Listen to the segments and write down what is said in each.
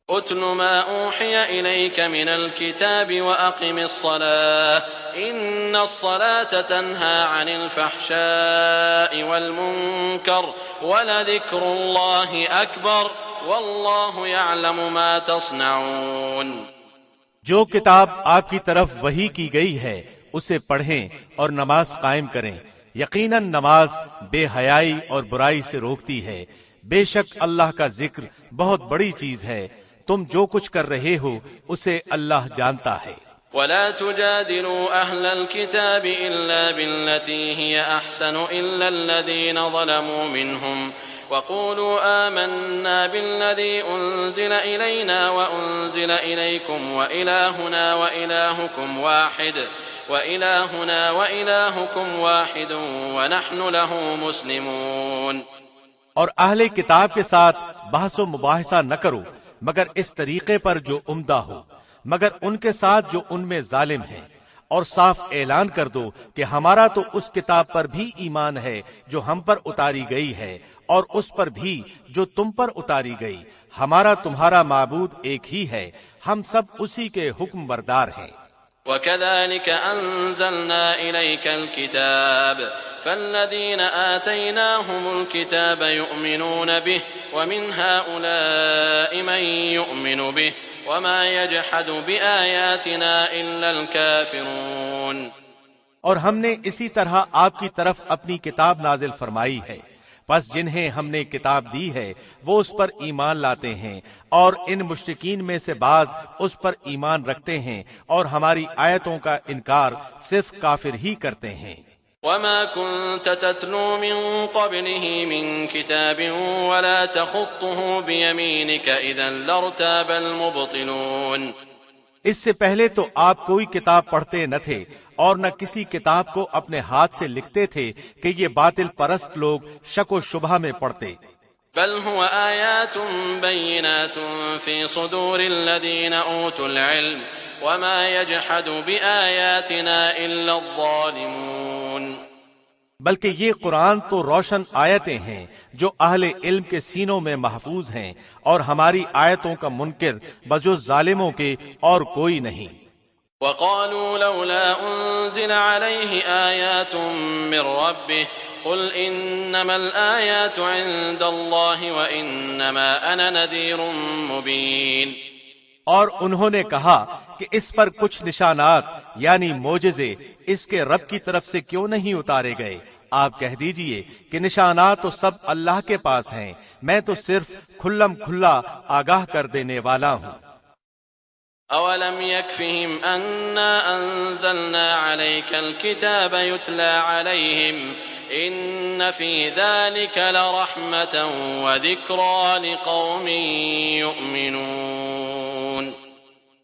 اتل ما اوحي اليك من الكتاب واقم الصلاة ان الصلاة تنهى عن الفحشاء والمنكر ولذكر الله اکبر واللہ یعلم ما تصنعون۔ جو کتاب آپ کی طرف وحی کی گئی ہے اسے پڑھیں اور نماز قائم کریں، یقیناً نماز بے حیائی اور برائی سے روکتی ہے، بے شک اللہ کا ذکر بہت بڑی چیز ہے، تم جو کچھ کر رہے ہو اسے اللہ جانتا ہے۔ ولا تجادلوا أهل الكتاب إلا بالتي هي أحسن إلا الذين ظلموا منهم وقولوا آمنا بالذي أنزل إلينا وأنزل إليكم وإلهنا وإلهكم واحد ونحن له مسلمون۔ اور اہل کتاب کے ساتھ بحث و مباحثہ نہ کرو مگر اس طریقے پر جو عمدہ ہو، مگر ان کے ساتھ جو ان میں ظالم ہیں، اور صاف اعلان کر دو کہ ہمارا تو اس کتاب پر بھی ایمان ہے جو ہم پر اتاری گئی ہے اور اس پر بھی جو تم پر اتاری گئی، ہمارا تمہارا معبود ایک ہی ہے، ہم سب اسی کے حکم بردار ہیں۔ وَكَذَلِكَ أَنزَلْنَا إِلَيْكَ الْكِتَابَ فَالَّذِينَ آتَيْنَاهُمُ الْكِتَابَ يُؤْمِنُونَ بِهِ وَمِنْ هَؤُلَاءِ مَن يُؤْمِنُ بِهِ وَمَا يَجْحَدُ بِآيَاتِنَا إِلَّا الْكَافِرُونَ۔ اور ہم نے اسی طرح آپ کی طرف اپنی کتاب نازل فرمائی ہے، پس جنہیں ہم نے کتاب دی ہے وہ اس پر ایمان لاتے ہیں، اور ان مشرکین میں سے بعض اس پر ایمان رکھتے ہیں اور ہماری آیتوں کا انکار صرف کافر ہی کرتے ہیں۔ وَمَا كُنْتَ تَتْلُو مِن قَبْلِهِ مِن كِتَابٍ وَلَا تَخُطُّهُ بِيَمِينِكَ إِذًا لَارْتَابَ الْمُبْطِلُونَ۔ اس سے پہلے تو آپ کوئی کتاب پڑھتے نہ تھے اور نہ کسی کتاب کو اپنے ہاتھ سے لکھتے تھے کہ یہ باطل پرست لوگ شک و شبہ میں پڑتے۔ بل هو آیات بینات فی صدور الذین اوتوا العلم وما یجحد بآیاتنا الا الظالمون۔ بلکہ یہ قرآن تو روشن آیتیں ہیں جو اہل علم کے سینوں میں محفوظ ہیں، اور ہماری آیتوں کا منکر بجز ظالموں کے اور کوئی نہیں۔ وقالوا لولا انزل عليه آیات من ربه قل انما الآیات عند الله وانما انا نذیر مبین۔ اور انہوں نے کہا کہ اس پر کچھ نشانات یعنی معجزے اس کے رب کی طرف سے کیوں نہیں اتارے گئے؟ آپ کہہ دیجئے کہ نشانات تو سب اللہ کے پاس ہیں، میں تو صرف کھلم کھلا آگاہ کر دینے والا ہوں۔ اولم يكفهم انا انزلنا عليك الكتاب يتلى عليهم ان في ذلك لرحمة وذكرى لقوم يؤمنون۔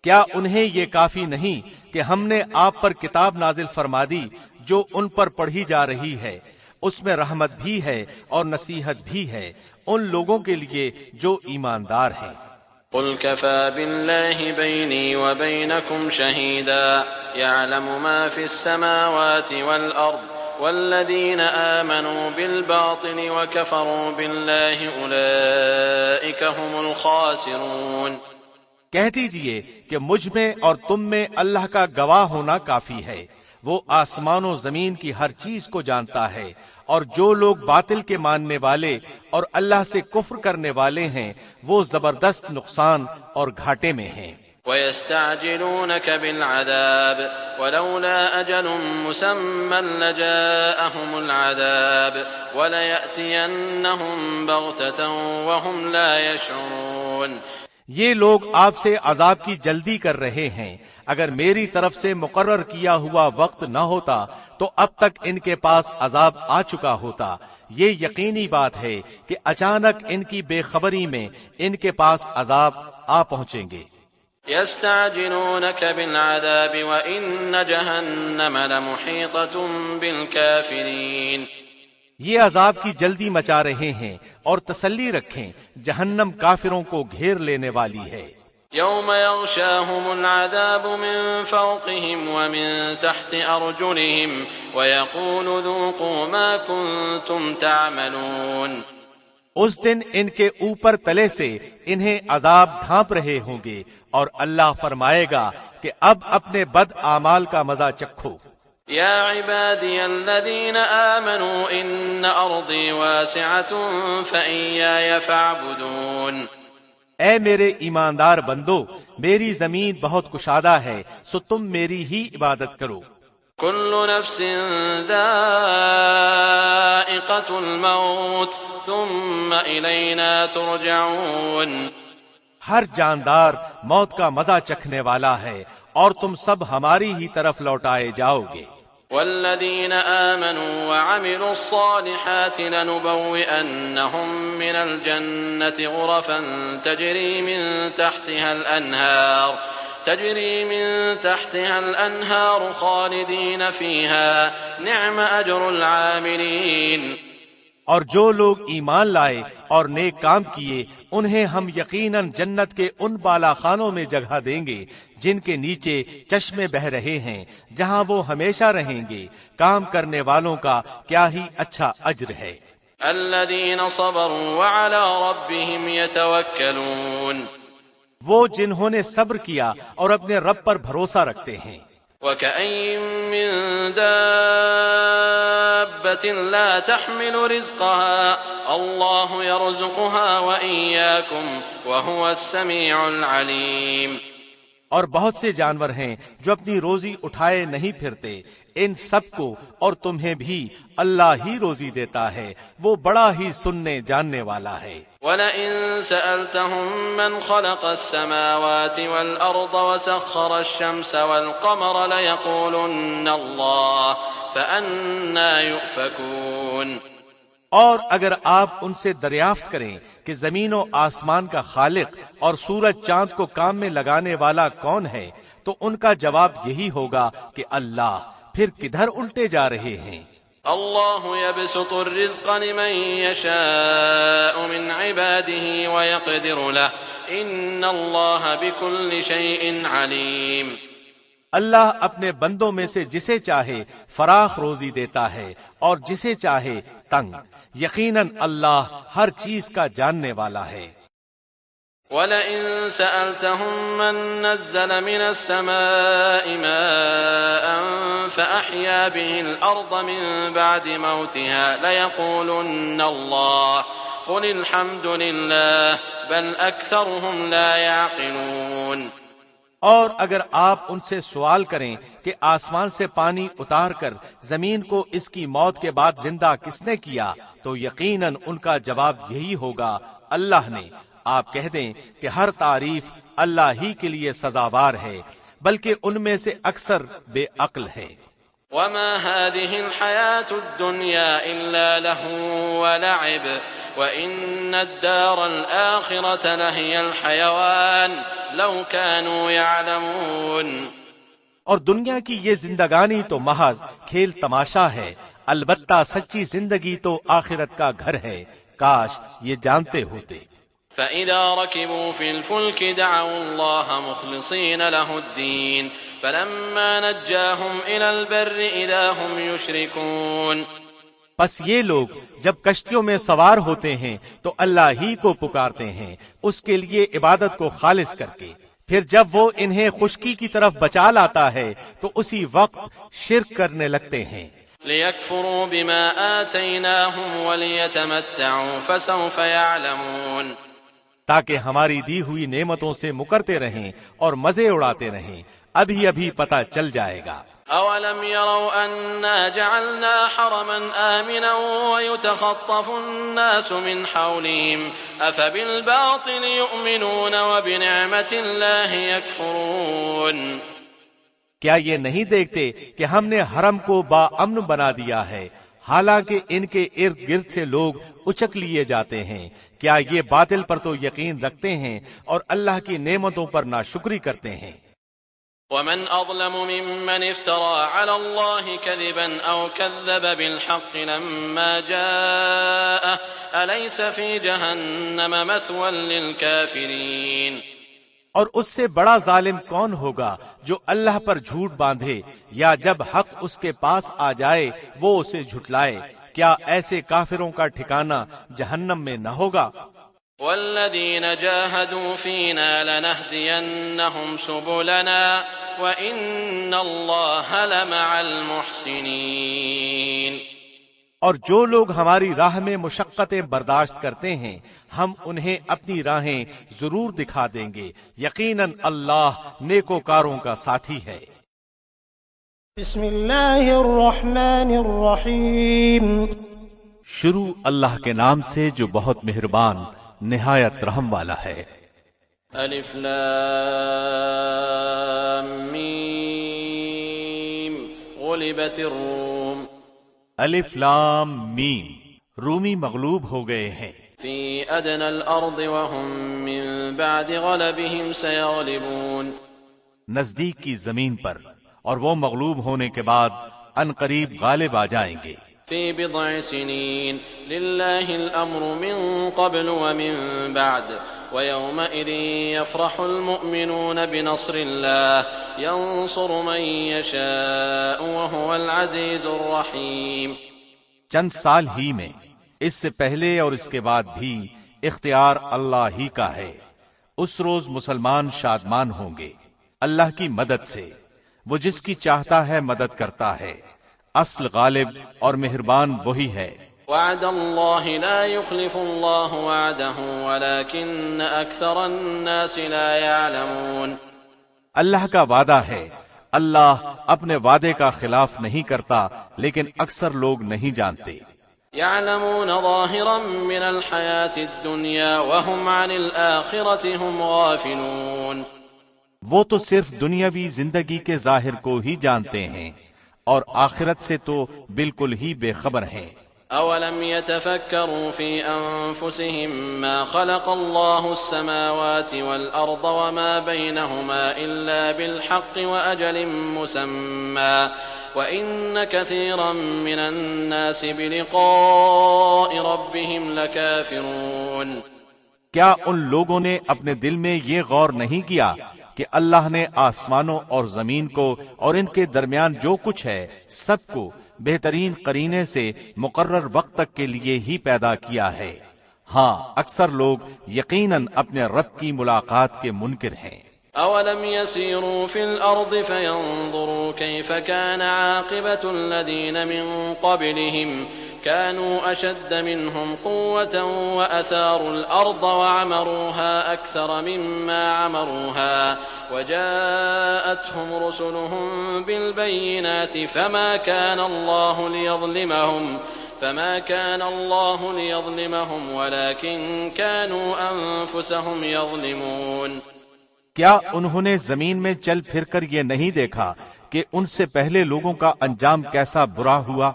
کیا انہیں یہ کافی نہیں کہ ہم نے آپ پر کتاب نازل فرما دی جو ان پر پڑھی جا رہی ہے، اس میں رحمت بھی ہے اور نصیحت بھی ہے ان لوگوں کے لیے جو ایماندار ہیں۔ قل كفى بالله بيني وبينكم شهيدا يعلم ما في السماوات والأرض والذين آمنوا بالباطل وكفروا بالله أولئك هم الخاسرون۔ کہہ دیجئے کہ مجھ میں اور تم میں اللہ کا گواہ ہونا کافی ہے، وہ آسمان و زمین کی ہر چیز کو جانتا ہے، اور جو لوگ باطل کے ماننے والے اور اللہ سے کفر کرنے والے ہیں وہ زبردست نقصان اور گھاٹے میں ہیں۔ وَيَسْتَعْجِلُونَكَ بِالْعَذَابِ وَلَوْلَا أَجَلٌ مُّسَمًّى لَّجَاءَهُمُ الْعَذَابُ وَلَيَأْتِيَنَّهُم بَغْتَةً وَهُمْ لَا يَشْعُرُونَ۔ یہ لوگ آپ سے عذاب کی جلدی کر رہے ہیں، اگر میری طرف سے مقرر کیا ہوا وقت نہ ہوتا تو اب تک ان کے پاس عذاب آ چکا ہوتا۔ یہ یقینی بات ہے کہ اچانک ان کی بے خبری میں ان کے پاس عذاب آ پہنچیں گے۔ يَسْتَعْجِلُونَكَ بِالْعَذَابِ وَإِنَّ جَهَنَّمَ لَمُحِيطَةٌ بِالْكَافِرِينَ۔ یہ عذاب کی جلدی مچا رہے ہیں، اور تسلی رکھیں جہنم کافروں کو گھیر لینے والی ہے۔ يوم يغشاهم العذاب من فوقهم ومن تحت أرجلهم ويقول ذوقوا ما كنتم تعملون۔ اس دن ان کے اوپر تلے سے انہیں عذاب ڈھانپ رہے ہوں گے اور اللہ فرمائے گا کہ اب اپنے بد اعمال کا مزہ چکھو۔ یا عبادی الذین آمنوا ان ارضی واسعۃ فإیایا فاعبدون۔ اے میرے ایماندار بندو، میری زمین بہت کشادہ ہے، سو تم میری ہی عبادت کرو۔ کل نفس ذائقۃ الموت ثم الینا ترجعون۔ ہر جاندار موت کا مزہ چکھنے والا ہے اور تم سب ہماری ہی طرف لوٹائے جاؤ گے۔ والذین آمنوا وعملوا الصالحات لنبوئنهم من الجنة غرفا تجری من تحتها الانہار خالدین فیہا نعم اجر العاملین۔ اور جو لوگ ایمان لائے اور نیک کام کیے انہیں ہم یقیناً جنت کے ان بالا خانوں میں جگہ دیں گے جن کے نیچے چشمے بہ رہے ہیں، جہاں وہ ہمیشہ رہیں گے۔ کام کرنے والوں کا کیا ہی اچھا اجر ہے۔ الذین صبروا وعلی ربهم یتوکلون۔ وہ جنہوں نے صبر کیا اور اپنے رب پر بھروسہ رکھتے ہیں۔ وَكَأَيِّن مِّن دَابَّةٍ لَّا تَحْمِلُ رِزْقَهَا اللَّهُ يَرْزُقُهَا وَإِيَّاكُمْ وَهُوَ السَّمِيعُ الْعَلِيمُ۔ اور بہت سے جانور ہیں جو اپنی روزی اٹھائے نہیں پھرتے، ان سب کو اور تمہیں بھی اللہ ہی روزی دیتا ہے، وہ بڑا ہی سننے جاننے والا ہے۔ وَلَئِن سَأَلْتَهُم مَّنْ خَلَقَ السَّمَاوَاتِ وَالْأَرْضَ وَسَخَّرَ الشَّمْسَ وَالْقَمَرَ لَيَقُولُنَّ اللَّهُ فَأَنَّىٰ يُؤْفَكُونَ۔ اور اگر آپ ان سے دریافت کریں کہ زمین و آسمان کا خالق اور سورج چاند کو کام میں لگانے والا کون ہے، تو ان کا جواب یہی ہوگا کہ اللہ، پھر کدھر الٹے جا رہے ہیں۔ اللہ یبسط الرزق لمن یشاء من عباده ویقدر له ان اللہ بكل شیء علیم۔ اللہ اپنے بندوں میں سے جسے چاہے فراخ روزی دیتا ہے اور جسے چاہے تنگ، یقیناً اللہ ہر چیز کا جاننے والا ہے۔ وَلَئِن سَأَلْتَهُم مَّن نَّزَّلَ مِنَ السَّمَاءِ مَاءً فَأَحْيَا بِهِ الْأَرْضَ مِن بَعْدِ مَوْتِهَا لَيَقُولُنَّ اللَّهُ قُلِ الْحَمْدُ لِلَّهِ بَلْ أَكْثَرُهُمْ لَا يَعْقِلُونَ۔ اور اگر آپ ان سے سوال کریں کہ آسمان سے پانی اتار کر زمین کو اس کی موت کے بعد زندہ کس نے کیا، تو یقیناً ان کا جواب یہی ہوگا، اللہ نے۔ آپ کہہ دیں کہ ہر تعریف اللہ ہی کے لیے سزاوار ہے، بلکہ ان میں سے اکثر بے عقل ہے۔ وما هذه الحياة الدنيا إلا لهو ولعب وإن الدار الآخرة لهي الحيوان لو كانوا يعلمون۔ اور دنیا کی یہ زندگانی تو محض کھیل تماشا ہے، البتہ سچی زندگی تو آخرت کا گھر ہے، کاش یہ جانتے ہوتے۔ فَإِذَا رَكِبُوا فِي الْفُلْكِ دَعَوُا اللَّهَ مُخْلِصِينَ لَهُ الدِّينَ فَلَمَّا نَجَّاهُمْ إِلَى الْبَرِّ إِذَا هُمْ يُشْرِكُونَ۔ پس یہ لوگ جب کشتیوں میں سوار ہوتے ہیں تو اللہ ہی کو پکارتے ہیں اس کے لیے عبادت کو خالص کر کے، پھر جب وہ انہیں خشکی کی طرف بچا لاتا ہے تو اسی وقت شرک کرنے لگتے ہیں۔ لِيَكْفُرُوا بِمَا آتَيْنَاهُمْ وَلِيَتَمَتَّعُوا فَسَوْفَ يَعْلَمُونَ۔ تاکہ ہماری دی ہوئی نعمتوں سے مکرتے رہیں اور مزے اڑاتے رہیں، ابھی ابھی پتہ چل جائے گا۔ أَوَلَمْ يَرَوْا أَنَّا جَعَلْنَا حَرَمًا آمِنًا وَيُتَخَطَّفُ النَّاسُ مِنْ حَوْلِهِمْ أَفَبِالْبَاطِلِ يُؤْمِنُونَ وَبِنِعْمَةِ اللَّهِ يَكْفُرُونَ۔ کیا یہ نہیں دیکھتے کہ ہم نے حرم کو با امن بنا دیا ہے، حالانکہ ان کے ارد گرد سے لوگ اچک لیے جاتے ہیں؟ کیا یہ باطل پر تو یقین رکھتے ہیں اور اللہ کی نعمتوں پر ناشکری کرتے ہیں؟ وَمَنْ أَظْلَمُ مِمَّنِ افْتَرَىٰ عَلَى اللَّهِ كَذِبًا أَوْ كَذَّبَ بِالْحَقِّ لَمَّا جَاءَهُ أَلَيْسَ فِي جَهَنَّمَ مَثْوًى لِّلْكَافِرِينَ۔ اور اس سے بڑا ظالم کون ہوگا جو اللہ پر جھوٹ باندھے یا جب حق اس کے پاس آ جائے وہ اسے جھٹلائے؟ کیا ایسے کافروں کا ٹھکانہ جہنم میں نہ ہوگا؟ والذین جاہدوا فینا لنہدینہم سبلنا وإن اللہ لمع المحسنین، اور جو لوگ ہماری راہ میں مشقتیں برداشت کرتے ہیں ہم انہیں اپنی راہیں ضرور دکھا دیں گے، یقیناً اللہ نیکوکاروں کا ساتھی ہے۔ بسم اللہ الرحمن الرحیم، شروع اللہ کے نام سے جو بہت مہربان نہایت رحم والا ہے۔ الف لام میم غلبت الروم، الف لام میم، رومی مغلوب ہو گئے ہیں۔ فی ادنی الارض وهم من بعد غلبهم سیغلبون، نزدیک کی زمین پر، اور وہ مغلوب ہونے کے بعد عنقریب غالب آ جائیں گے۔ فی بضع سنین للہ الامر من قبل ومن بعد ویومئذ یفرح المؤمنون بنصر اللہ ینصر من یشاء وهو العزیز الرحیم۔ چند سال ہی میں، اس سے پہلے اور اس کے بعد بھی اختیار اللہ ہی کا ہے۔ اس روز مسلمان شادمان ہوں گے اللہ کی مدد سے، وہ جس کی چاہتا ہے مدد کرتا ہے، اصل غالب اور مہربان وہی ہے۔ وعد اللہ لا يخلف اللہ وعدہ ولكن اکثر الناس لا يعلمون، اللہ کا وعدہ ہے، اللہ اپنے وعدے کا خلاف نہیں کرتا لیکن اکثر لوگ نہیں جانتے۔ يعلمون ظاہرا من الحیاة الدنیا وهم عن الآخرة هم غافلون، وہ تو صرف دنیاوی زندگی کے ظاہر کو ہی جانتے ہیں اور آخرت سے تو بالکل ہی بے خبر ہیں۔ اولم يتفکروا فی انفسهم ما خلق اللہ السماوات والارض وما بینهما الا بالحق واجل مسمى وان كثيرا من الناس بلقاء ربهم لكافرون، کیا ان لوگوں نے اپنے دل میں یہ غور نہیں کیا کہ اللہ نے آسمانوں اور زمین کو اور ان کے درمیان جو کچھ ہے سب کو بہترین قرینے سے مقرر وقت تک کے لیے ہی پیدا کیا ہے؟ ہاں، اکثر لوگ یقیناً اپنے رب کی ملاقات کے منکر ہیں۔ اولم يسيروا في الارض فينظروا كيف كان عاقبة الذين من قبلهم كانوا اشد منهم قوة واثاروا الارض وعمروها اكثر مما عمروها وجاءتهم رسلهم بالبينات فما كان الله ليظلمهم ولكن كانوا انفسهم يظلمون، کیا انہوں نے زمین میں چل پھر کر یہ نہیں دیکھا کہ ان سے پہلے لوگوں کا انجام کیسا برا ہوا؟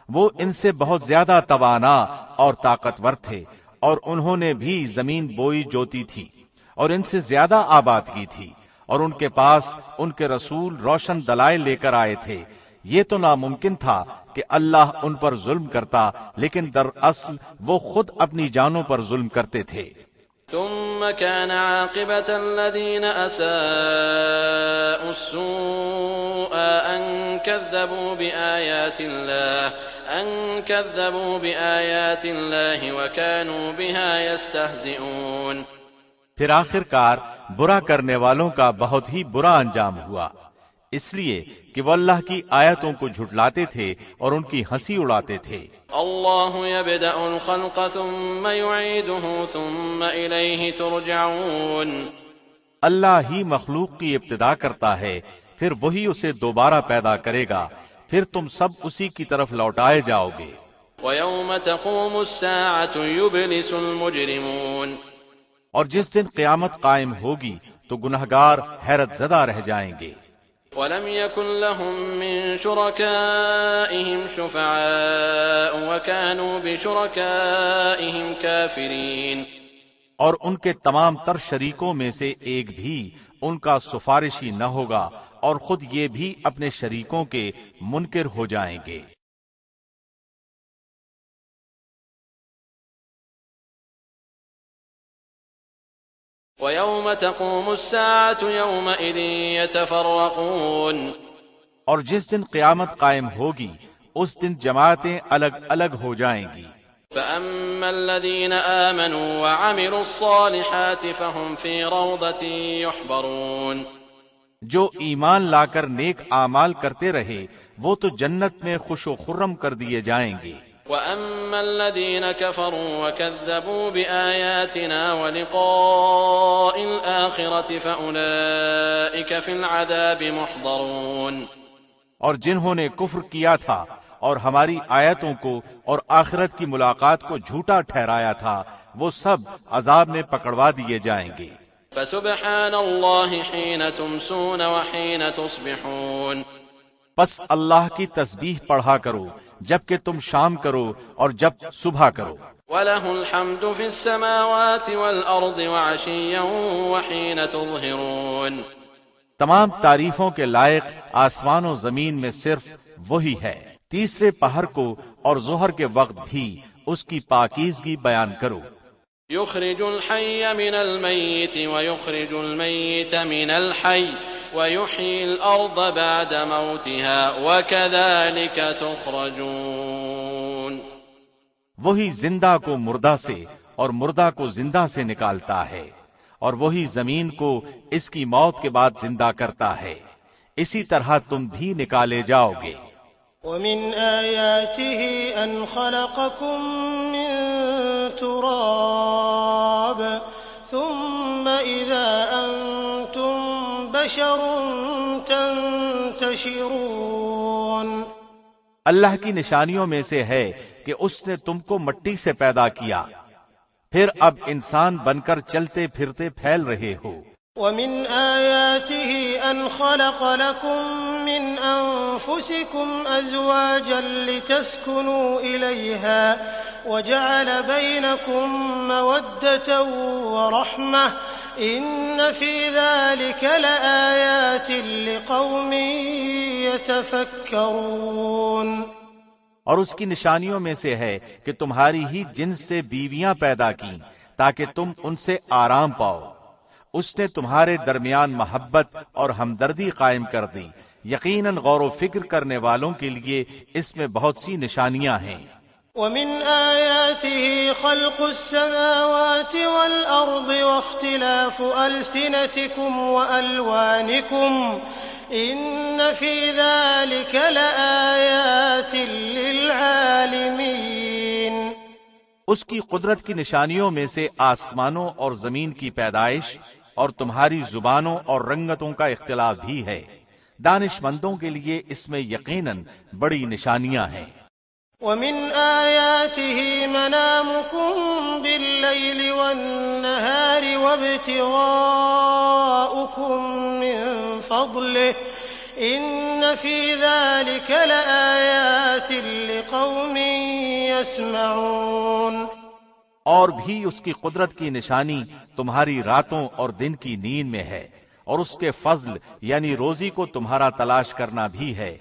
وہ ان سے بہت زیادہ توانا اور طاقتور تھے، اور انہوں نے بھی زمین بوئی جوتی تھی اور ان سے زیادہ آباد کی تھی، اور ان کے پاس ان کے رسول روشن دلائل لے کر آئے تھے۔ یہ تو ناممکن تھا کہ اللہ ان پر ظلم کرتا، لیکن دراصل وہ خود اپنی جانوں پر ظلم کرتے تھے۔ ثم كان عاقبة الذين أساءوا السوء أن كذبوا بآيات الله وكانوا بها يستهزئون، پھر آخر کار برا کرنے والوں کا بہت ہی برا انجام ہوا، اس لیے کہ وہ اللہ کی آیتوں کو جھٹلاتے تھے اور ان کی ہنسی اڑاتے تھے۔ اللہ یبدأ الخلق ثم يعيده ثم الیہ ترجعون، اللہ ہی مخلوق کی ابتدا کرتا ہے، پھر وہی اسے دوبارہ پیدا کرے گا، پھر تم سب اسی کی طرف لوٹائے جاؤ گے۔ ویوم تقوم الساعة یبلس المجرمون، اور جس دن قیامت قائم ہوگی تو گنہگار حیرت زدہ رہ جائیں گے۔ وَلَمْ يَكُنْ لَهُم مِّن شُرَكَائِهِمْ شُفَعَاءُ وَكَانُوا بِشُرَكَائِهِمْ كَافِرِينَ، اور ان کے تمام تر شریکوں میں سے ایک بھی ان کا سفارشی نہ ہوگا، اور خود یہ بھی اپنے شریکوں کے منکر ہو جائیں گے۔ وَيَوْمَ تَقُومُ السَّاعَةُ يَوْمَئِذٍ يَتَفَرَّقُونَ، اور جس دن قیامت قائم ہوگی اس دن جماعتیں الگ الگ ہو جائیں گی۔ فأما الذين آمنوا وعملوا الصالحات فهم في روضة يحبرون، جو ایمان لا کر نیک اعمال کرتے رہے وہ تو جنت میں خوش و خرم کر دیے جائیں گے۔ وأما الذين كفروا وكذبوا بآياتنا ولقاء الآخرة فأولئك في العذاب محضرون، اور جنہوں نے کفر کیا تھا اور ہماری آیتوں کو اور آخرت کی ملاقات کو جھوٹا ٹھہرایا تھا وہ سب عذاب میں پکڑوا دیے جائیں گے۔ فسبحان اللہ حین تمسون وحین تصبحون، پس اللہ کی تسبیح پڑھا کرو جبکہ تم شام کرو اور جب صبح کرو۔ وَلَهُ الْحَمْدُ فِي السَّمَاوَاتِ وَالْأَرْضِ وَعَشِيًّا وَحِينَ تُظْهِرُونَ، تمام تعریفوں کے لائق آسمان و زمین میں صرف وہی ہے، تیسرے پہر کو اور ظہر کے وقت بھی اس کی پاکیزگی بیان کرو۔ يخرج الحي من الميت ويخرج الميت من الحي ويحيي الأرض بعد موتها وكذلك تخرجون، وہی زندہ کو مردہ سے اور مردہ کو زندہ سے نکالتا ہے، اور وہی زمین کو اس کی موت کے بعد زندہ کرتا ہے، اسی طرح تم بھی نکالے جاؤ گے۔ ومن آياته أن خلقكم من تراب ثم إذا أنتم بشر تنتشرون، اللہ کی نشانیوں میں سے ہے کہ اس نے تم کو مٹی سے پیدا کیا، پھر اب انسان بن کر چلتے پھرتے پھیل رہے ہو۔ ومن آياته أن خلق لكم من أنفسكم أزواجا لتسكنوا إليها وجعل بينكم مودة ورحمة إن في ذلك لآيات لقوم يتفكرون، اور اس کی نشانیوں میں سے ہے کہ تمہاری ہی جنس سے بیویاں پیدا کی تاکہ تم ان سے آرام پاؤ، اس نے تمہارے درمیان محبت اور ہمدردی قائم کر دی، یقیناً غور و فکر کرنے والوں کے لیے اس میں بہت سی نشانیاں ہیں۔ ومن آياته خلق السماوات والأرض واختلاف ألسنتكم وألوانكم إن في ذلك لآيات للعالمين، اس کی قدرت کی نشانیوں میں سے آسمانوں اور زمین کی پیدائش اور تمہاری زبانوں اور رنگتوں کا اختلاف بھی ہے، دانش مندوں کے لیے اس میں یقیناً بڑی نشانیاں ہیں۔ ومن آياته منامكم بالليل والنهار وابتغاؤكم من فضله إن في ذلك لآيات لقوم يسمعون، اور بھی اس کی قدرت کی نشانی تمہاری راتوں اور دن کی نیند میں ہے، اور اس کے فضل یعنی روزی کو تمہارا تلاش کرنا بھی ہے۔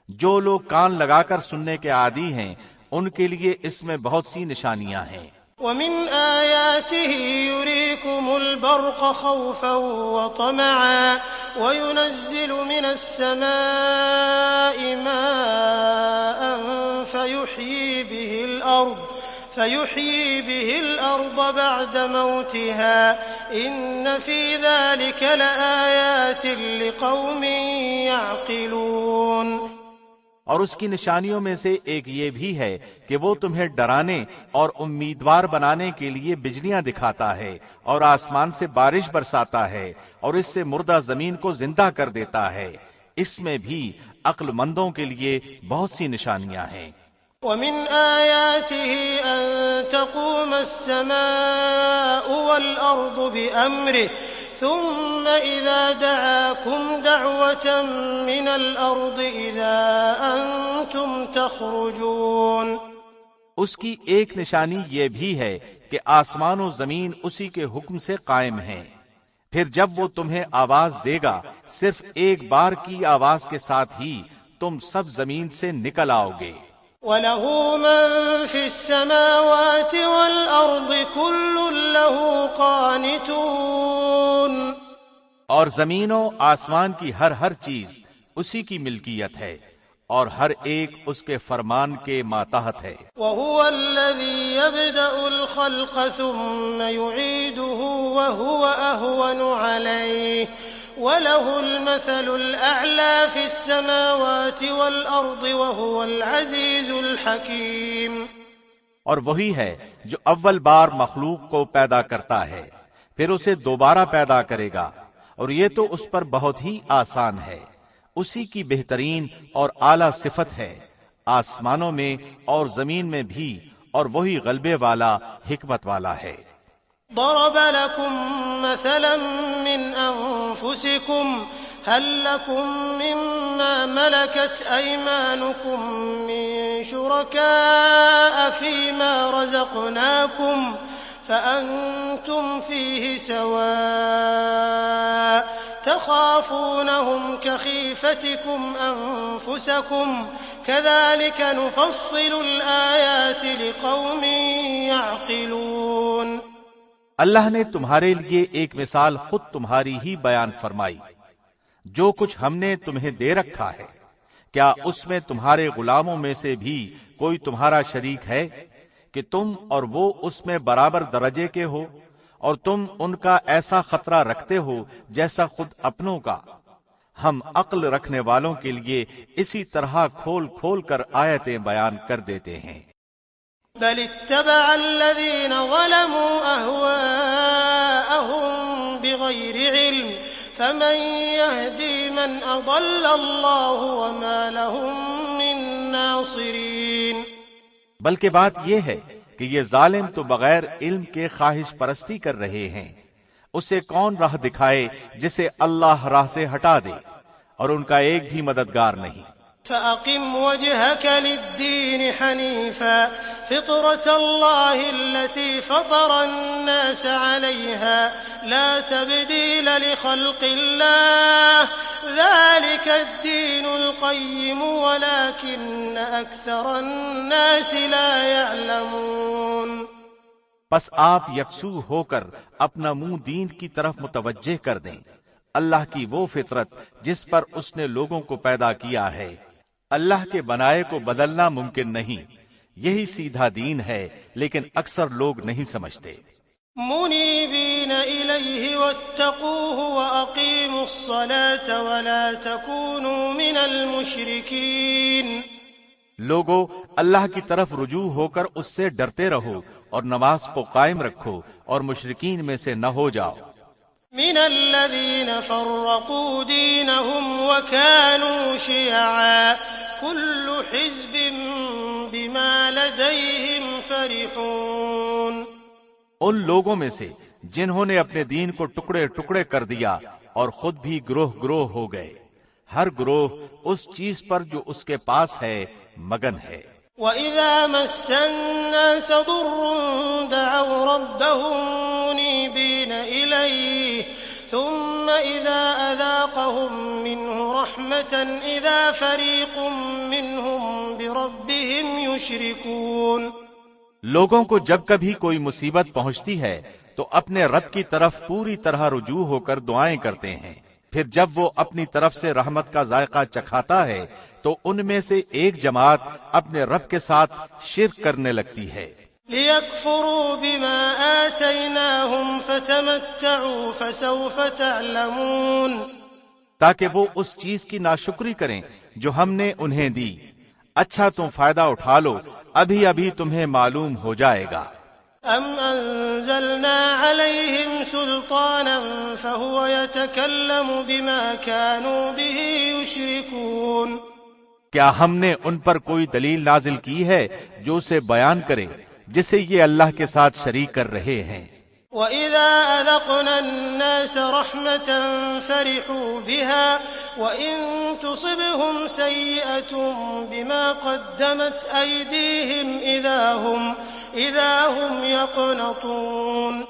جو لوگ کان لگا کر سننے کے عادی ہیں ان کے لیے اس میں بہت سی نشانیاں ہیں۔ ومن آياته يريكم البرق خوفا وطمعا وينزل من السماء ماء فيحيي به الأرض بعد موتها إن في ذلك لآيات لقوم يعقلون، اور اس کی نشانیوں میں سے ایک یہ بھی ہے کہ وہ تمہیں ڈرانے اور امیدوار بنانے کے لیے بجلیاں دکھاتا ہے اور آسمان سے بارش برساتا ہے اور اس سے مردہ زمین کو زندہ کر دیتا ہے، اس میں بھی عقل مندوں کے لیے بہت سی نشانیاں ہیں۔ ومن آياته أن تقوم السماء والأرض بأمره ثم إذا دعاكم دعوة من الأرض إذا أنتم تخرجون، اس کی ایک نشانی یہ بھی ہے کہ آسمان و زمین اسی کے حکم سے قائم ہیں، پھر جب وہ تمہیں آواز دے گا صرف ایک بار کی آواز کے ساتھ ہی تم سب زمین سے نکل آؤ گے۔ وَلَهُ مَن فِي السَّمَاوَاتِ وَالْأَرْضِ كُلٌّ لَّهُ قَانِتُونَ، اور زمین و آسمان کی ہر چیز اسی کی ملکیت ہے، اور ہر ایک اس کے فرمان کے ماتحت ہے۔ وَهُوَ الَّذِي يَبْدَأُ الْخَلْقَ ثُمَّ يُعِيدُهُ وَهُوَ أَهْوَنُ عَلَيْهِ وَلَهُ الْمَثَلُ الْأَعْلَى فِي السَّمَاوَاتِ وَالْأَرْضِ وَهُوَ الْعَزِيزُ الْحَكِيمُ۔ اور وہی ہے جو اول بار مخلوق کو پیدا کرتا ہے، پھر اسے دوبارہ پیدا کرے گا، اور یہ تو اس پر بہت ہی آسان ہے۔ اسی کی بہترین اور اعلیٰ صفت ہے آسمانوں میں اور زمین میں بھی، اور وہی غلبے والا حکمت والا ہے۔ ضرب لكم مثلا من أنفسكم هل لكم مما ملكت أيمانكم من شركاء فيما رزقناكم فأنتم فيه سواء تخافونهم كخيفتكم أنفسكم كذلك نفصل الآيات لقوم يعقلون۔ اللہ نے تمہارے لیے ایک مثال خود تمہاری ہی بیان فرمائی۔ جو کچھ ہم نے تمہیں دے رکھا ہے، کیا اس میں تمہارے غلاموں میں سے بھی کوئی تمہارا شریک ہے کہ تم اور وہ اس میں برابر درجے کے ہو، اور تم ان کا ایسا خطرہ رکھتے ہو جیسا خود اپنوں کا؟ ہم عقل رکھنے والوں کے لیے اسی طرح کھول کھول کر آیتیں بیان کر دیتے ہیں۔ بل اتبع الذين ظلموا أهواءهم بغير علم فمن يهدي من أضل الله وما لهم من ناصرين۔ بلکہ بات یہ ہے کہ یہ ظالم تو بغیر علم کے خواہش پرستی کر رہے ہیں، اسے کون راہ دکھائے جسے اللہ راہ سے ہٹا دے، اور ان کا ایک بھی مددگار نہیں۔ فأقم وجهك للدين حنيفا فطرة الله التي فطر الناس عليها لا تبديل لخلق الله ذلك الدين القيم ولكن أكثر الناس لا يعلمون۔ پس آپ یکسو ہو کر اپنا منہ دین کی طرف متوجہ کر دیں، اللہ کی وہ فطرت جس پر اس نے لوگوں کو پیدا کیا ہے۔ اللہ کے بنائے کو بدلنا ممکن نہیں، یہی سیدھا دین ہے، لیکن اکثر لوگ نہیں سمجھتے۔ منیبین الیہ واتقوہ واقیموا الصلاة ولا تکونوا من المشرکین۔ لوگو اللہ کی طرف رجوع ہو کر اس سے ڈرتے رہو اور نماز کو قائم رکھو اور مشرکین میں سے نہ ہو جاؤ۔ من الذین فرقوا دینہم وکانوا شیعا کل حزب بما لدیہم فرحون۔ ان لوگوں میں سے جنہوں نے اپنے دین کو ٹکڑے ٹکڑے کر دیا اور خود بھی گروہ گروہ ہو گئے، ہر گروہ اس چیز پر جو اس کے پاس ہے مگن ہے۔ وَإِذَا مَسَّ النَّاسَ ضُرٌّ دَعَوْا رَبَّهُم مُّنِيبِينَ إِلَيْهِ ثُمَّ إِذَا أَذَاقَهُم مِّنْهُ رَحْمَةً إِذَا فَرِيقٌ مِّنْهُم بِرَبِّهِمْ يُشْرِكُونَ۔ لوگوں کو جب کبھی کوئی مصیبت پہنچتی ہے تو اپنے رب کی طرف پوری طرح رجوع ہو کر دعائیں کرتے ہیں، پھر جب وہ اپنی طرف سے رحمت کا ذائقہ چکھاتا ہے تو ان میں سے ایک جماعت اپنے رب کے ساتھ شرک کرنے لگتی ہے۔ لِيَكْفُرُوا بِمَا آتَيْنَاهُمْ فَتَمَتَّعُوا فَسَوْفَ تَعْلَمُونَ۔ تاکہ وہ اس چیز کی ناشکری کریں جو ہم نے انہیں دی۔ اچھا تم فائدہ اٹھا لو، ابھی ابھی تمہیں معلوم ہو جائے گا۔ ام انزلنا علیہم سلطانا فہو یتکلم بما كانوا به یشرکون۔ کیا ہم نے ان پر کوئی دلیل نازل کی ہے جو اسے بیان کرے جسے یہ اللہ کے ساتھ شریک کر رہے ہیں؟ وَإِذَا أَذَقْنَا النَّاسَ رَحْمَةً فَرِحُوا بِهَا وَإِن تُصِبْهُمْ سَيِّئَةٌ بِمَا قَدَّمَتْ أَيْدِيهِمْ إِذَا هُمْ يَقْنَطُونَ۔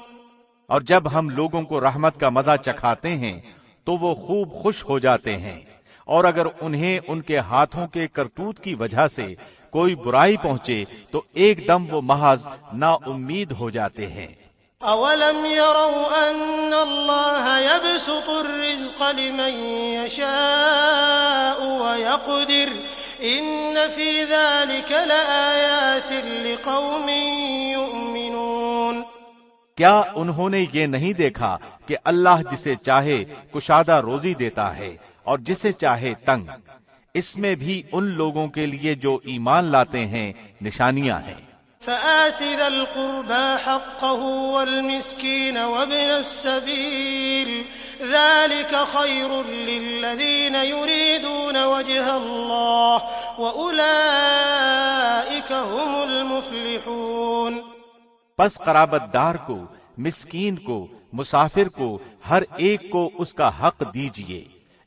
اور جب ہم لوگوں کو رحمت کا مزہ چکھاتے ہیں تو وہ خوب خوش ہو جاتے ہیں، اور اگر انہیں ان کے ہاتھوں کے کرتوت کی وجہ سے کوئی برائی پہنچے تو ایک دم وہ محض نا امید ہو جاتے ہیں۔ اولم يروا ان الله يبسط الرزق لمن يشاء ويقدر إن في ذلك لآيات لقوم يؤمنون۔ کیا انہوں نے یہ نہیں دیکھا کہ اللہ جسے چاہے کشادہ روزی دیتا ہے اور جسے چاہے تنگ؟ اس میں بھی ان لوگوں کے لیے جو ایمان لاتے ہیں نشانیاں ہیں۔ فآت ذا القربى حقه والمسكين وابن السبيل ذلك خير للذين يريدون وجه الله وأولئك هم المفلحون۔ پس قرابت دار کو، مسکین کو، مسافر کو، ہر ایک کو اس کا حق دیجئے،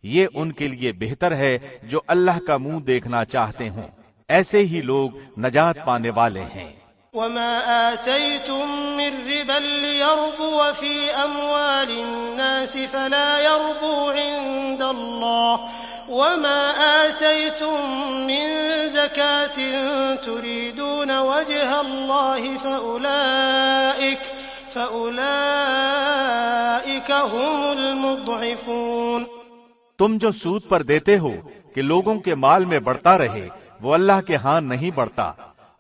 یہ ان کے لیے بہتر ہے جو اللہ کا منہ دیکھنا چاہتے ہوں، ایسے ہی لوگ نجات پانے والے ہیں۔ وما آتيتم من ربا ليربو في أموال الناس فلا يربو عند الله وما آتيتم من زكاة تريدون وجه الله فأولئك هم المضعفون۔ تم جو سود پر دیتے ہو کہ لوگوں کے مال میں بڑھتا رہے، وہ اللہ کے ہاں نہیں بڑھتا،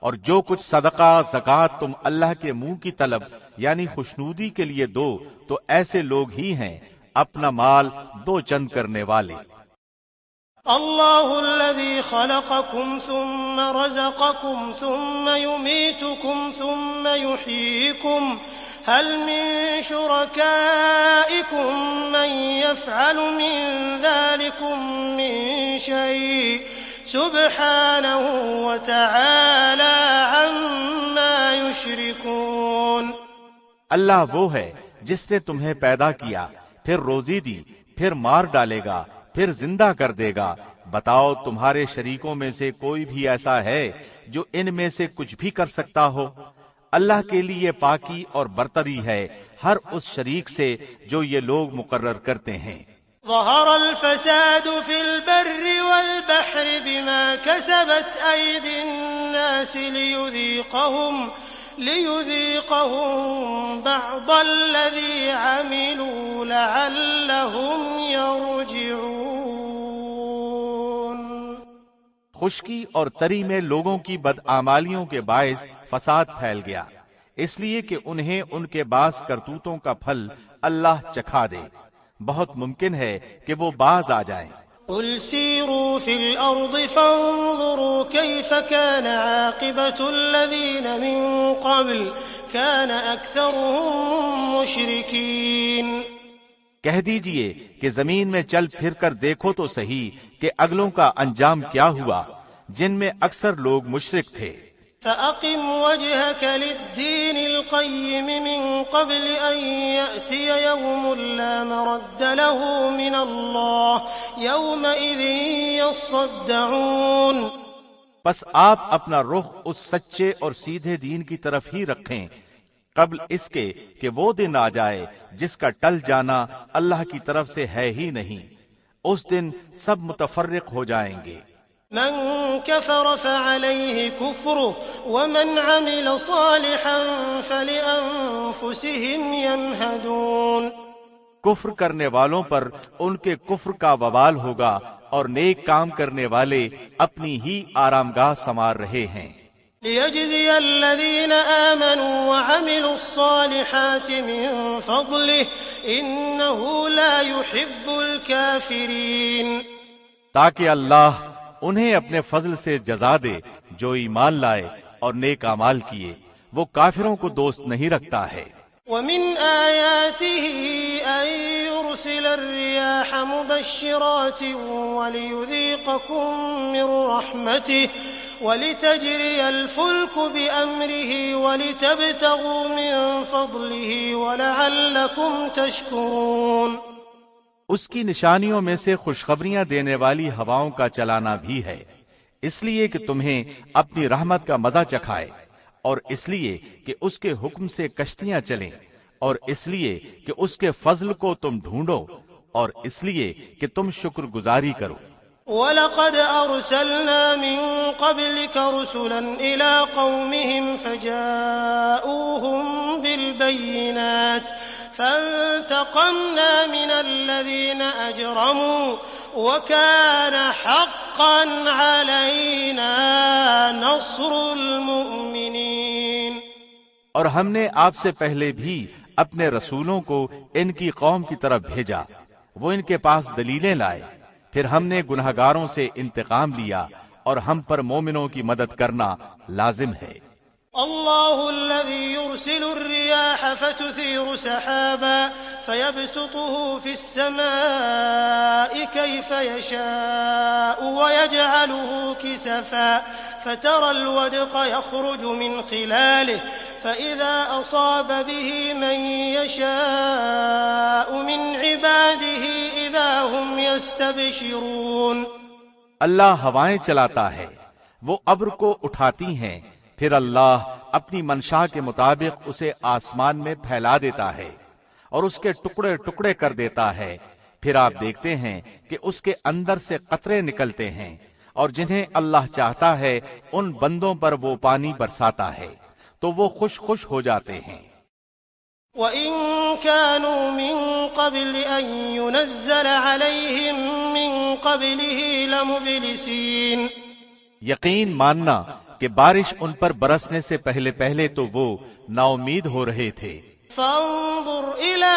اور جو کچھ صدقہ زکوٰۃ تم اللہ کے منہ کی طلب یعنی خوشنودی کے لیے دو تو ایسے لوگ ہی ہیں اپنا مال دو چند کرنے والے۔ اللہ الذی خلقکم ثم رزقکم ثم یمیتکم ثم یحییکم هل من شرکائکم من یفعل من ذلکم من شیء سبحانہ وتعالی عما یشرکون۔ اللہ وہ ہے جس نے تمہیں پیدا کیا، پھر روزی دی، پھر مار ڈالے گا، پھر زندہ کر دے گا۔ بتاؤ تمہارے شریکوں میں سے کوئی بھی ایسا ہے جو ان میں سے کچھ بھی کر سکتا ہو؟ اللہ کے لیے پاکی اور برتری ہے ہر اس شریک سے جو یہ لوگ مقرر کرتے ہیں۔ ظہر الفساد فی البر والبحر بما کسبت ایدی الناس لیذیقہم بعض الذی عملوا لعلہم یرجعون۔ خشکی اور تری میں لوگوں کی بدعمالیوں کے باعث فساد پھیل گیا، اس لیے کہ انہیں ان کے بعض کرتوتوں کا پھل اللہ چکھا دے۔ بہت ممکن ہے کہ وہ باز آ جائیں۔ قل سیروا فی الارض فانظروا کیف کان عاقبۃ الذین من قبل کان اکثرهم مشرکین۔ کہہ دیجئے کہ زمین میں چل پھر کر دیکھو تو صحیح کہ اگلوں کا انجام کیا ہوا، جن میں اکثر لوگ مشرک تھے۔ فأقم وجهك للدين القيم من قبل أن يأتي يوم لا مرد له من الله يومئذ يصدعون۔ پس آپ اپنا رخ اس سچے اور سیدھے دین کی طرف ہی رکھیں قبل اس کے کہ وہ دن آ جائے جس کا ٹل جانا اللہ کی طرف سے ہے ہی نہیں، اس دن سب متفرق ہو جائیں گے۔ من كفر فعليه كفره ومن عمل صالحا فلأنفسهم يمهدون۔ کفر کرنے والوں پر ان کے کفر کا وبال ہوگا اور نیک کام کرنے والے اپنی ہی آرامگاہ سنوار رہے ہیں۔ ليجزي الذين آمنوا وعملوا الصالحات من فضله إنه لا يحب الكافرين۔ تاکہ اللہ انہیں اپنے فضل سے جزا دے جو ایمان لائے اور نیک اعمال کیے، وہ کافروں کو دوست نہیں رکھتا ہے۔ ومن آیاته أن يرسل الرياح مبشرات وليذيقكم من رحمته ولتجري الفلك بأمره ولتبتغوا من فضله ولعلكم تشكرون۔ اس کی نشانیوں میں سے خوشخبریاں دینے والی ہواؤں کا چلانا بھی ہے، اس لیے کہ تمہیں اپنی رحمت کا مزہ چکھائے، اور اس لیے کہ اس کے حکم سے کشتیاں چلیں، اور اس لیے کہ اس کے فضل کو تم ڈھونڈو، اور اس لیے کہ تم شکر گزاری کرو۔ وَلَقَدْ أَرْسَلْنَا مِن قَبْلِكَ رُسُلًا إِلَىٰ قَوْمِهِمْ فَجَاءُوهُم بِالْبَيِّنَاتِ فَانتَقَمْنَا مِنَ الَّذِينَ أَجْرَمُوا وَكَانَ حَقًّا عَلَيْنَا نَصْرُ الْمُؤْمِنِينَ۔ اور ہم نے آپ سے پہلے بھی اپنے رسولوں کو ان کی قوم کی طرف بھیجا، وہ ان کے پاس دلیلیں لائے، پھر ہم نے گنہگاروں سے انتقام لیا، اور ہم پر مومنوں کی مدد کرنا لازم ہے۔ اللہ الذي يرسل الرياح فتثير سحابا فيبسطه في السماء كيف يشاء ويجعله كسفا فترى الودق يخرج من خلاله فإذا أصاب به من يشاء من عباده إذا هم يستبشرون۔ اللہ ہوائیں چلاتا ہے، وہ ابر کو اٹھاتی ہیں، پھر اللہ اپنی منشا کے مطابق اسے آسمان میں پھیلا دیتا ہے اور اس کے ٹکڑے ٹکڑے کر دیتا ہے، پھر آپ دیکھتے ہیں کہ اس کے اندر سے قطرے نکلتے ہیں، اور جنہیں اللہ چاہتا ہے ان بندوں پر وہ پانی برساتا ہے تو وہ خوش خوش ہو جاتے ہیں۔ وَإِن كَانُوا مِن قَبْلِ أَن يُنَزَّلَ عَلَيْهِم مِّن قَبْلِهِ لَمُبْلِسِينَ۔ یقین ماننا کہ بارش ان پر برسنے سے پہلے پہلے تو وہ نا امید ہو رہے تھے۔ فانظر إلى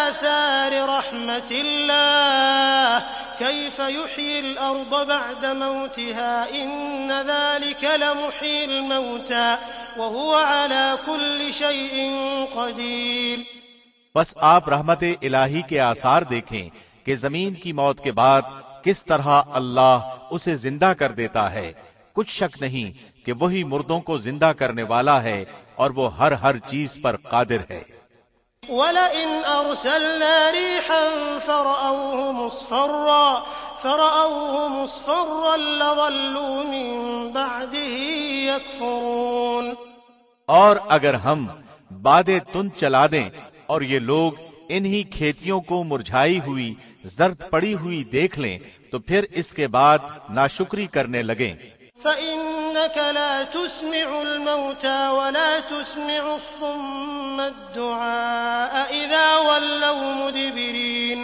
آثار رحمة الله كيف يحيي الأرض بعد موتها إن ذلك لمحيي الموتى وهو على كل شيء قدير۔ بس آپ رحمت الہی کے آثار دیکھیں کہ زمین کی موت کے بعد کس طرح اللہ اسے زندہ کر دیتا ہے، کچھ شک نہیں کہ وہی مردوں کو زندہ کرنے والا ہے اور وہ ہر چیز پر قادر ہے۔ وَلَئِنْ أَرْسَلْنَا رِيحًا فَرَأَوْهُ مُصْفَرًّا لَظَلُّوا مِن بَعْدِهِ يَكْفُرُونَ۔ اور اگر ہم بادیں تند چلا دیں اور یہ لوگ انہی کھیتیوں کو مرجھائی ہوئی زرد پڑی ہوئی دیکھ لیں تو پھر اس کے بعد ناشکری کرنے لگیں۔ فَإِنَّكَ لَا تُسْمِعُ الْمَوْتَى وَلَا تُسْمِعُ الصُّمَّ الدُّعَاءَ إِذَا وَلَّوْا مُدْبِرِينَ۔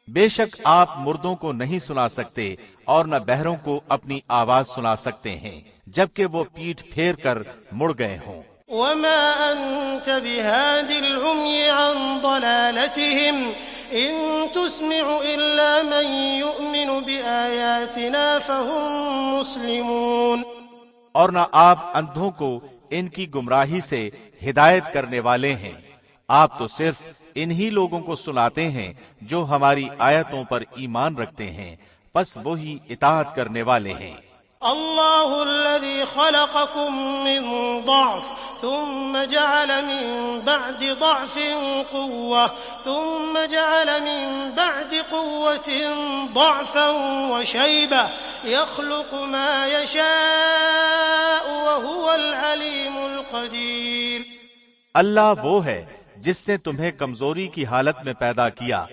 بے شک آپ مردوں کو نہیں سنا سکتے اور نہ بہروں کو اپنی آواز سنا سکتے ہیں جبکہ وہ پیٹھ پھیر کر مڑ گئے ہوں۔ وَمَا أَنْتَ بِهَادِ الْعُمْيِ عَنْ ضَلَالَتِهِمْ إِن تُسْمِعُ إِلَّا مَن يُؤْمِنُ بِآيَاتِنَا فَهُمْ مُسْلِمُونَ۔ اور نہ آپ اندھوں کو ان کی گمراہی سے ہدایت کرنے والے ہیں، آپ تو صرف انہی لوگوں کو سناتے ہیں جو ہماری آیتوں پر ایمان رکھتے ہیں، پس وہی اطاعت کرنے والے ہیں۔ اللہ الذي خلقكم من ضعف ثم جعل من بعد ضعف قوة ثم جعل من بعد قوة ضعفا وشيبة يخلق ما يشاء وهو العليم القدير۔ اللہ وہ ہے جس نے تمہیں کمزوری کی حالت میں پیدا کیا،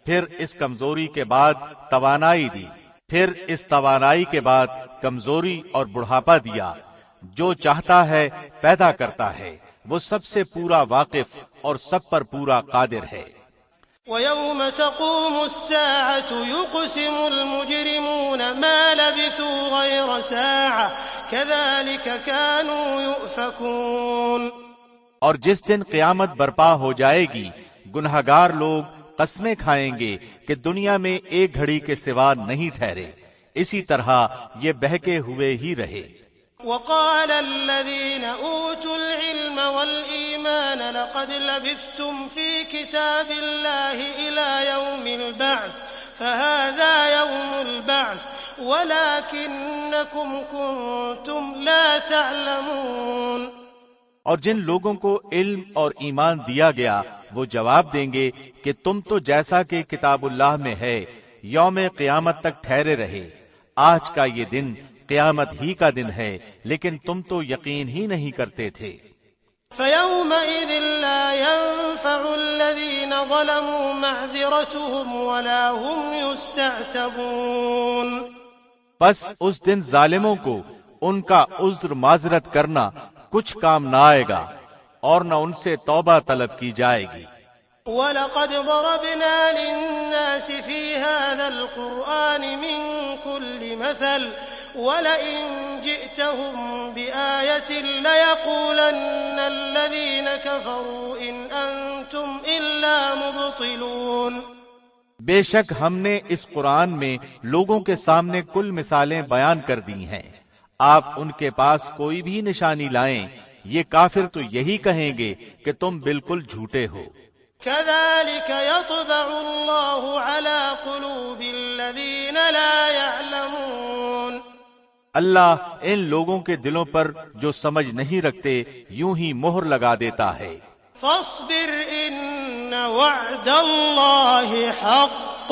پھر اس کمزوری کے بعد توانائی دی، پھر اس توانائی کے بعد کمزوری اور بڑھاپا دیا، جو چاہتا ہے پیدا کرتا ہے، وہ سب سے پورا واقف اور سب پر پورا قادر ہے۔ وَيَوْمَ تَقُومُ السَّاعَةُ يُقْسِمُ الْمُجْرِمُونَ مَا لَبِثُوا غَيْرَ سَاعَةٍ كَذَلِكَ كَانُوا يُؤْفَكُونَ۔ اور جس دن قیامت برپا ہو جائے گی گنہگار لوگ قسمیں کھائیں گے کہ دنیا میں ایک گھڑی کے سوا نہیں ٹھہرے، اسی طرح یہ بہکے ہوئے ہی رہے۔ وَقَالَ الَّذِينَ أُوتُوا الْعِلْمَ وَالْإِيمَانَ لَقَدْ لَبِثْتُمْ فِي كِتَابِ اللَّهِ إِلَى يَوْمِ الْبَعْثِ فَهَذَا يَوْمُ الْبَعْثِ وَلَكِنَّكُمْ كُنتُمْ لَا تَعْلَمُونَ۔ اور جن لوگوں کو علم اور ایمان دیا گیا وہ جواب دیں گے کہ تم تو جیسا کہ کتاب اللہ میں ہے یوم قیامت تک ٹھہرے رہے، آج کا یہ دن قیامت ہی کا دن ہے لیکن تم تو یقین ہی نہیں کرتے تھے۔ فَيَوْمَئِذٍ لَا يَنفَعُ الَّذِينَ ظَلَمُوا مَعْذِرَتُهُمْ وَلَا هُمْ يُسْتَعْتَبُونَ۔ پس اس دن ظالموں کو ان کا عذر معذرت کرنا کچھ کام نہ آئے گا اور نہ ان سے توبہ طلب کی جائے گی۔ وَلَقَدْ ضَرَبْنَا لِلنَّاسِ فِي هَذَا هذا القرآن من كل مثل ولئن جئتهم بآية ليقولن الذين كفروا إن أنتم إلا مبطلون۔ بے شک ہم نے اس قرآن میں لوگوں کے سامنے کل مثالیں بیان کر دی ہیں، آپ ان کے پاس کوئی بھی نشانی لائیں، یہ کافر تو یہی کہیں گے کہ تم بالکل جھوٹے ہو۔ كذلك يطبع الله على قلوب الذين لا يعلمون۔ اللہ ان لوگوں کے دلوں پر جو سمجھ نہیں رکھتے یوں ہی مہر لگا دیتا ہے۔ فاصبر إن وعد الله حق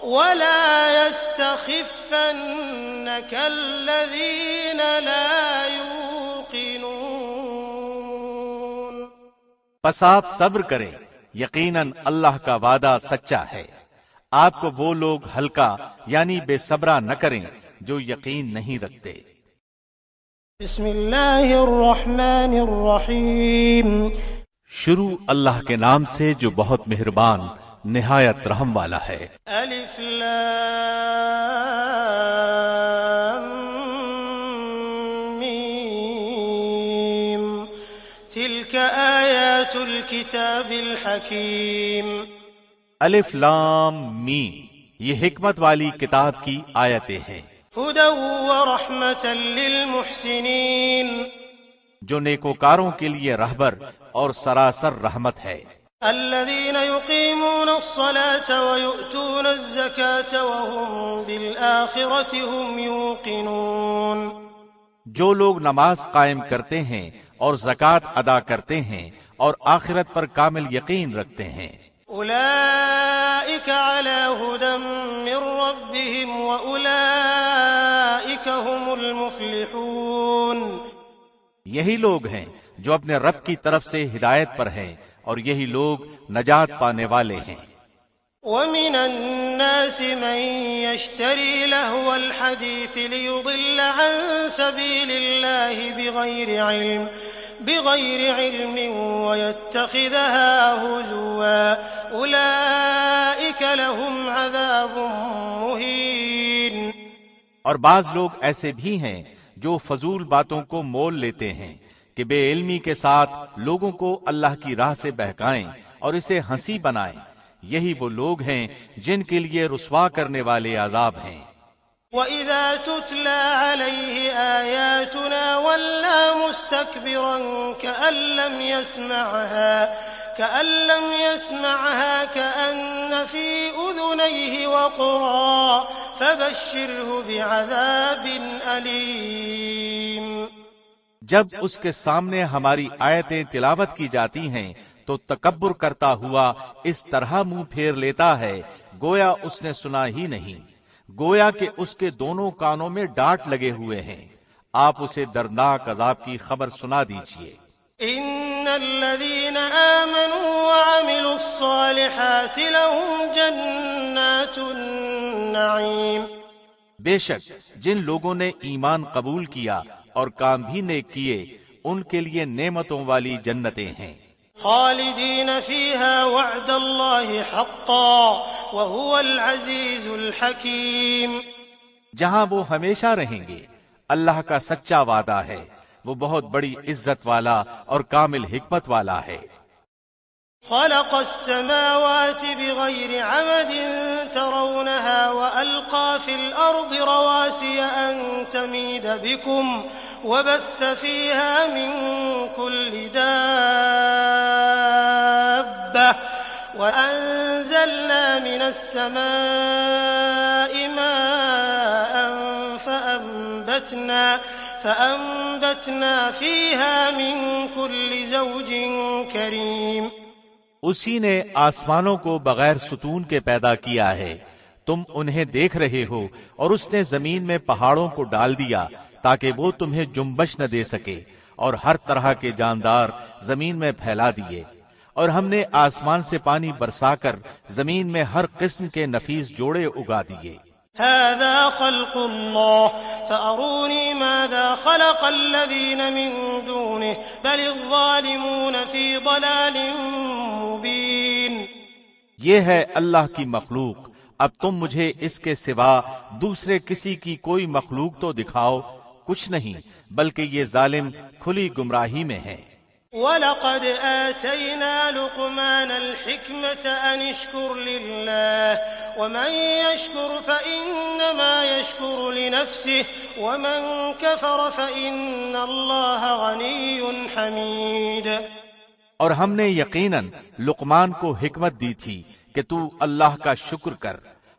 ولا يستخفنك الذين لا يوقنون۔ پس آپ صبر کریں، یقیناً اللہ کا وعدہ سچا ہے، آپ کو وہ لوگ ہلکا یعنی بے صبرا نہ کریں جو یقین نہیں رکھتے۔ بسم اللہ الرحمن الرحیم۔ شروع اللہ کے نام سے جو بہت مہربان نہایت رحم والا ہے۔ الف لام میم تلک آیات الکتاب الحکیم۔ الف لام میم، یہ حکمت والی کتاب کی آیتیں ہیں۔ ہدی ورحمۃ للمحسنین، جو نیکوکاروں کے لیے رہبر اور سراسر رحمت ہے۔ الذین یقیمون الصلاة ویؤتون الزکاة وهم بالآخرة هم یوقنون، جو لوگ نماز قائم کرتے ہیں اور زکوٰۃ ادا کرتے ہیں اور آخرت پر کامل یقین رکھتے ہیں۔ اولئک علی ھدی من ربهم واولئک هم المفلحون، یہی لوگ ہیں جو اپنے رب کی طرف سے ہدایت پر ہیں اور یہی لوگ نجات پانے والے ہیں۔ ومن الناس من يشتري لهو الحديث ليضل عن سبيل الله بغير علم ويتخذها هزوا أولئك لهم عذاب مهين۔ اور بعض لوگ ایسے بھی ہیں جو فضول باتوں کو مول لیتے ہیں کہ بے علمی کے ساتھ لوگوں کو اللہ کی راہ سے بہکائیں اور اسے ہنسی بنائیں، یہی وہ لوگ ہیں جن کے لیے رسوا کرنے والے عذاب ہیں۔ وَإِذَا تُتْلَى عَلَيْهِ آيَاتُنَا وَلَّى مُسْتَكْبِرًا كَأَن لَّمْ يَسْمَعْهَا كَأَنَّ فِي أُذُنَيْهِ وَقْرًا فَبَشِّرْهُ بِعَذَابٍ أَلِيمٍ۔ جب اس کے سامنے ہماری آیتیں تلاوت کی جاتی ہیں تو تکبر کرتا ہوا اس طرح منہ پھیر لیتا ہے گویا اس نے سنا ہی نہیں، گویا کہ اس کے دونوں کانوں میں ڈانٹ لگے ہوئے ہیں۔ آپ اسے دردناک عذاب کی خبر سنا دیجئے۔ ان الذين آمنوا وعملوا الصالحات لهم جنات النعیم، بے شک جن لوگوں نے ایمان قبول کیا اور کام بھی نیک کیے ان کے لیے نعمتوں والی جنتیں ہیں۔ خالدین فیہا وعد اللہ حقا وہو العزیز الحکیم، جہاں وہ ہمیشہ رہیں گے، اللہ کا سچا وعدہ ہے، وہ بہت بڑی عزت والا اور کامل حکمت والا ہے۔ خلق السماوات بغير عمد ترونها وألقى في الأرض رواسي أن تميد بكم وبث فيها من كل دابة وأنزلنا من السماء ماء فأنبتنا فيها من كل زوج كريم، اسی نے آسمانوں کو بغیر ستون کے پیدا کیا ہے، تم انہیں دیکھ رہے ہو، اور اس نے زمین میں پہاڑوں کو ڈال دیا تاکہ وہ تمہیں جنبش نہ دے سکے، اور ہر طرح کے جاندار زمین میں پھیلا دیے، اور ہم نے آسمان سے پانی برسا کر زمین میں ہر قسم کے نفیس جوڑے اگا دیے۔ هذا خلق الله فأروني ماذا خلق الذين من دونه بل الظالمون في ضلال مبين، یہ ہے اللہ کی مخلوق، اب تم مجھے اس کے سوا دوسرے کسی کی کوئی مخلوق تو دکھاؤ، کچھ نہیں، بلکہ یہ ظالم کھلی گمراہی میں ہے۔ وَلَقَدْ آتَيْنَا لُقْمَانَ الْحِكْمَةَ أَنِ اشْكُرْ لِلَّهِ وَمَن يَشْكُرْ فَإِنَّمَا يَشْكُرُ لِنَفْسِهِ وَمَن كَفَرَ فَإِنَّ اللَّهَ غَنِيٌّ حَمِيدٌ۔ اور ہم نے یقیناً لقمان کو حکمت دی تھی کہ تو اللہ کا شکر کر،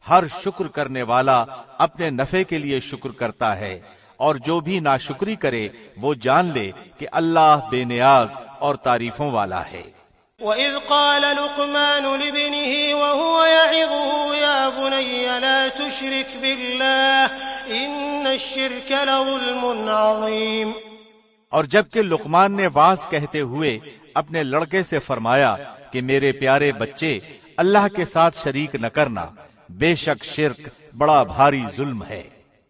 ہر شکر کرنے والا اپنے نفع کے لیے شکر کرتا ہے، اور جو بھی ناشکری کرے وہ جان لے کہ اللہ بے نیاز اور تعریفوں والا ہے۔ وَإِذْ قَالَ لُقْمَانُ لِابْنِهِ وَهُوَ يَعِظُهُ يَا بُنَيَّ لَا تُشْرِكْ بِاللَّهِ إِنَّ الشِّرْكَ لَظُلْمٌ عَظِيمٌ۔ اور جبکہ لقمان نے واعظ کہتے ہوئے اپنے لڑکے سے فرمایا کہ میرے پیارے بچے، اللہ کے ساتھ شریک نہ کرنا، بے شک شرک بڑا بھاری ظلم ہے۔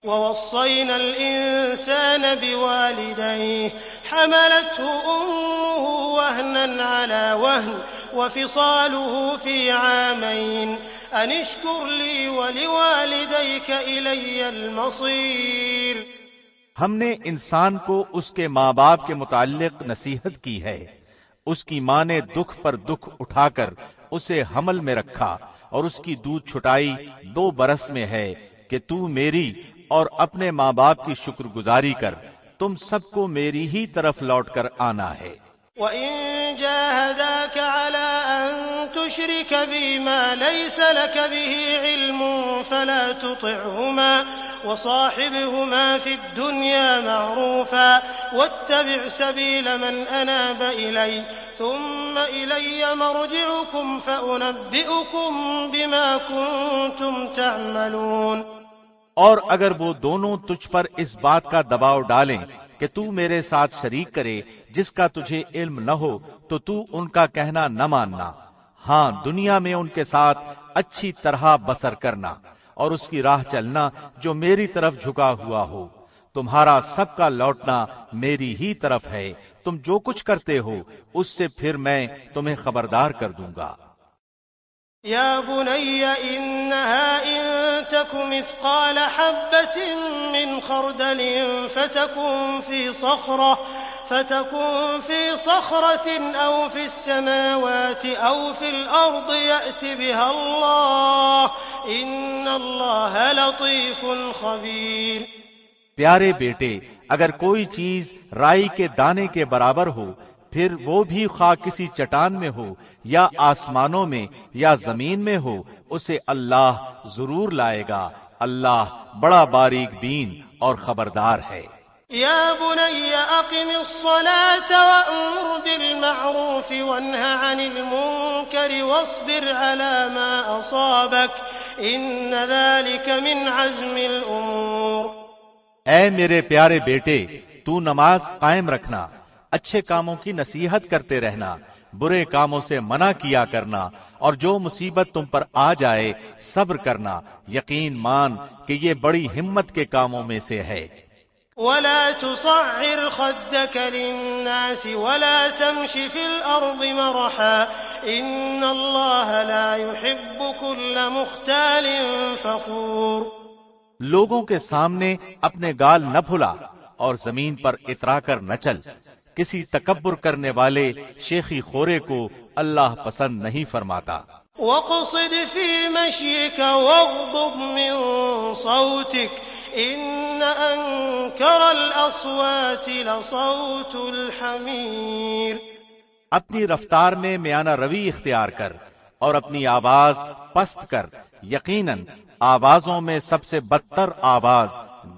وَوَصَّيْنَا الْإِنسَانَ بِوَالِدَيْهِ حَمَلَتْهُ أُمُّهُ وَهْنًا عَلَى وَهْنٍ وَفِصَالُهُ فِي عَامَيْنِ أَنِ اشْكُرْ لِي وَلِوَالِدَيْكَ إِلَيَّ الْمَصِيرُ۔ ہم نے انسان کو اس کے ماں باپ کے متعلق نصیحت کی ہے، اس کی ماں نے دکھ پر دکھ اٹھا کر اسے حمل میں رکھا، اور اس کی دودھ چھٹائی 2 برس میں ہے کہ تو میری اور اپنے ماں باپ کی شکر گزاری کر، تم سب کو میری ہی طرف لوٹ کر آنا ہے۔ وَإِن جَاهَدَاكَ عَلَىٰ أَن تُشْرِكَ بِي مَا لَيْسَ لَكَ بِهِ عِلْمٌ فَلَا تُطِعْهُمَا وَصَاحِبْهُمَا فِي الدُّنْيَا مَعْرُوفًا وَاتَّبِعْ سَبِيلَ مَنْ أَنَابَ إِلَيَّ ثُمَّ إِلَيَّ مَرْجِعُكُمْ فَأُنَبِّئُكُم بِمَا كُنتُمْ تَعْمَلُونَ۔ اور اگر وہ دونوں تجھ پر اس بات کا دباؤ ڈالیں کہ تو میرے ساتھ شریک کرے جس کا تجھے علم نہ ہو، تو تو ان کا کہنا نہ ماننا، ہاں دنیا میں ان کے ساتھ اچھی طرح بسر کرنا اور اس کی راہ چلنا جو میری طرف جھکا ہوا ہو۔ تمہارا سب کا لوٹنا میری ہی طرف ہے، تم جو کچھ کرتے ہو اس سے پھر میں تمہیں خبردار کر دوں گا۔ يا بني إنها إن تك مثقال حبة من خردل فتكن في صخرة أو في السماوات أو في الأرض يأت بها الله إن الله لطيف خبير۔ پیارے بیٹے، اگر کوئی چیز رائی کے دانے کے برابر ہو، پھر وہ بھی خواہ کسی چٹان میں ہو یا آسمانوں میں یا زمین میں ہو، اسے اللہ ضرور لائے گا، اللہ بڑا باریک بین اور خبردار ہے۔ يا بني أقم الصلاة وأمر بالمعروف وانه عن المنكر واصبر على ما أصابك إن ذلك من عزم الأمور۔ اے میرے پیارے بیٹے، تو نماز قائم رکھنا، اچھے کاموں کی نصیحت کرتے رہنا، برے کاموں سے منع کیا کرنا، اور جو مصیبت تم پر آ جائے صبر کرنا، یقین مان کہ یہ بڑی ہمت کے کاموں میں سے ہے۔ ولا تصعر خدك للناس ولا تمش في الأرض مرحا إن الله لا يحب كل مختال فخور۔ لوگوں کے سامنے اپنے گال نہ بھلا اور زمین پر اترا کر نہ چل، کسی تکبر کرنے والے شیخی خورے کو اللہ پسند نہیں فرماتا۔ وَاقْصِدْ فِي مَشْيِكَ وَاغْضُضْ مِنْ صَوْتِكَ إِنَّ أَنكَرَ الْأَصْوَاتِ لَصَوْتُ الْحَمِيرِ۔ اپنی رفتار میں میانہ روی اختیار کر اور اپنی آواز پست کر، یقیناً آوازوں میں سب سے بدتر آواز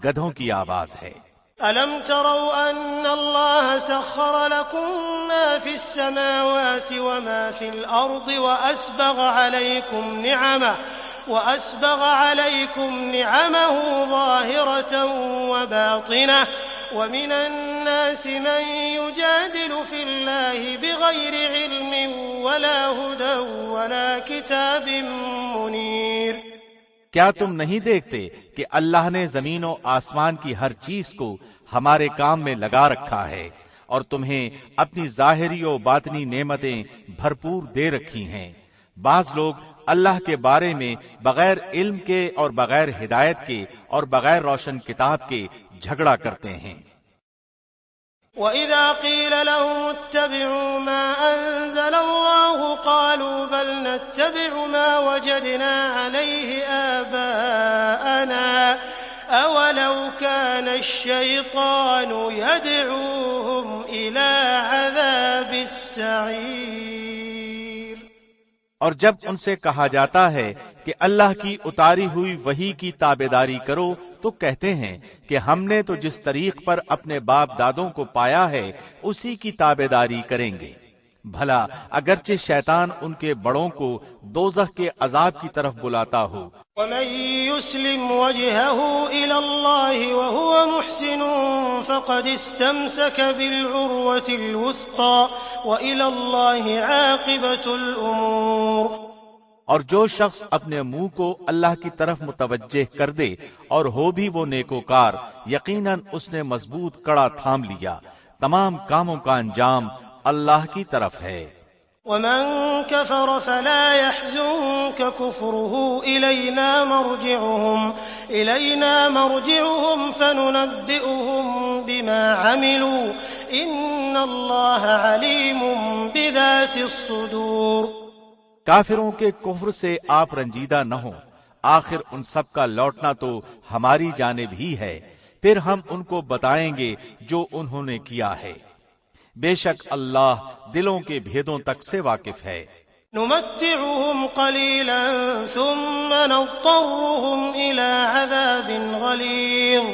گدھوں کی آواز ہے۔ أَلَمْ تَرَوْا أَنَّ اللَّهَ سَخَّرَ لَكُم مَّا فِي السَّمَاوَاتِ وَمَا فِي الْأَرْضِ وَأَسْبَغَ عَلَيْكُمْ نِعَمَهُ ظَاهِرَةً وَبَاطِنَةً وَمِنَ النَّاسِ مَن يُجَادِلُ فِي اللَّهِ بِغَيْرِ عِلْمٍ وَلَا هُدًى وَلَا كِتَابٍ مُنِيرٍ۔ کیا تم نہیں دیکھتے کہ اللہ نے زمین و آسمان کی ہر چیز کو ہمارے کام میں لگا رکھا ہے، اور تمہیں اپنی ظاہری و باطنی نعمتیں بھرپور دے رکھی ہیں، بعض لوگ اللہ کے بارے میں بغیر علم کے اور بغیر ہدایت کے اور بغیر روشن کتاب کے جھگڑا کرتے ہیں۔ وَإِذَا قِيلَ لَهُمُ اتَّبِعُوا مَا أَنزَلَ اللَّهُ قَالُوا بَلْ نَتَّبِعُ مَا وَجَدْنَا عَلَيْهِ آبَاءَنَا أَوَلَوْ كَانَ الشَّيْطَانُ يَدْعُوهُمْ إِلَى عَذَابِ السَّعِيرِ۔ اور جب ان سے کہا جاتا ہے کہ اللہ کی اتاری ہوئی وحی کی تابعداری کرو تو کہتے ہیں کہ ہم نے تو جس طریق پر اپنے باپ دادوں کو پایا ہے اسی کی تابعداری کریں گے۔ بھلا اگرچہ شیطان ان کے بڑوں کو دوزخ کے عذاب کی طرف بلاتا ہو۔ وَمَن يُسْلِمْ وَجْهَهُ إِلَى اللَّهِ وَهُوَ مُحْسِنٌ فَقَدِ اسْتَمْسَكَ بِالْعُرْوَةِ الْوُثْقَى وَإِلَى اللَّهِ عَاقِبَةُ الْأُمُورِ۔ اور جو شخص اپنے منہ کو اللہ کی طرف متوجہ کر دے اور ہو بھی وہ نیکوکار، یقیناً اس نے مضبوط کڑا تھام لیا، تمام کاموں کا انجام اللہ کی طرف ہے۔ وَمَن كَفَرَ فَلَا يَحْزُنكَ كُفْرُهُ إِلَيْنَا مَرْجِعُهُمْ فَنُنَبِّئُهُم بِمَا عَمِلُوا إِنَّ اللَّهَ عَلِيمٌ بِذَاتِ الصُّدُورِ۔ کافروں کے کفر سے آپ رنجیدہ نہ ہوں، آخر ان سب کا لوٹنا تو ہماری جانب ہی ہے، پھر ہم ان کو بتائیں گے جو انہوں نے کیا ہے۔ بے شک اللہ دلوں کے بھیدوں تک سے واقف ہے۔ نمتعهم قليلا ثم نضطرهم إلى عذاب غليظ۔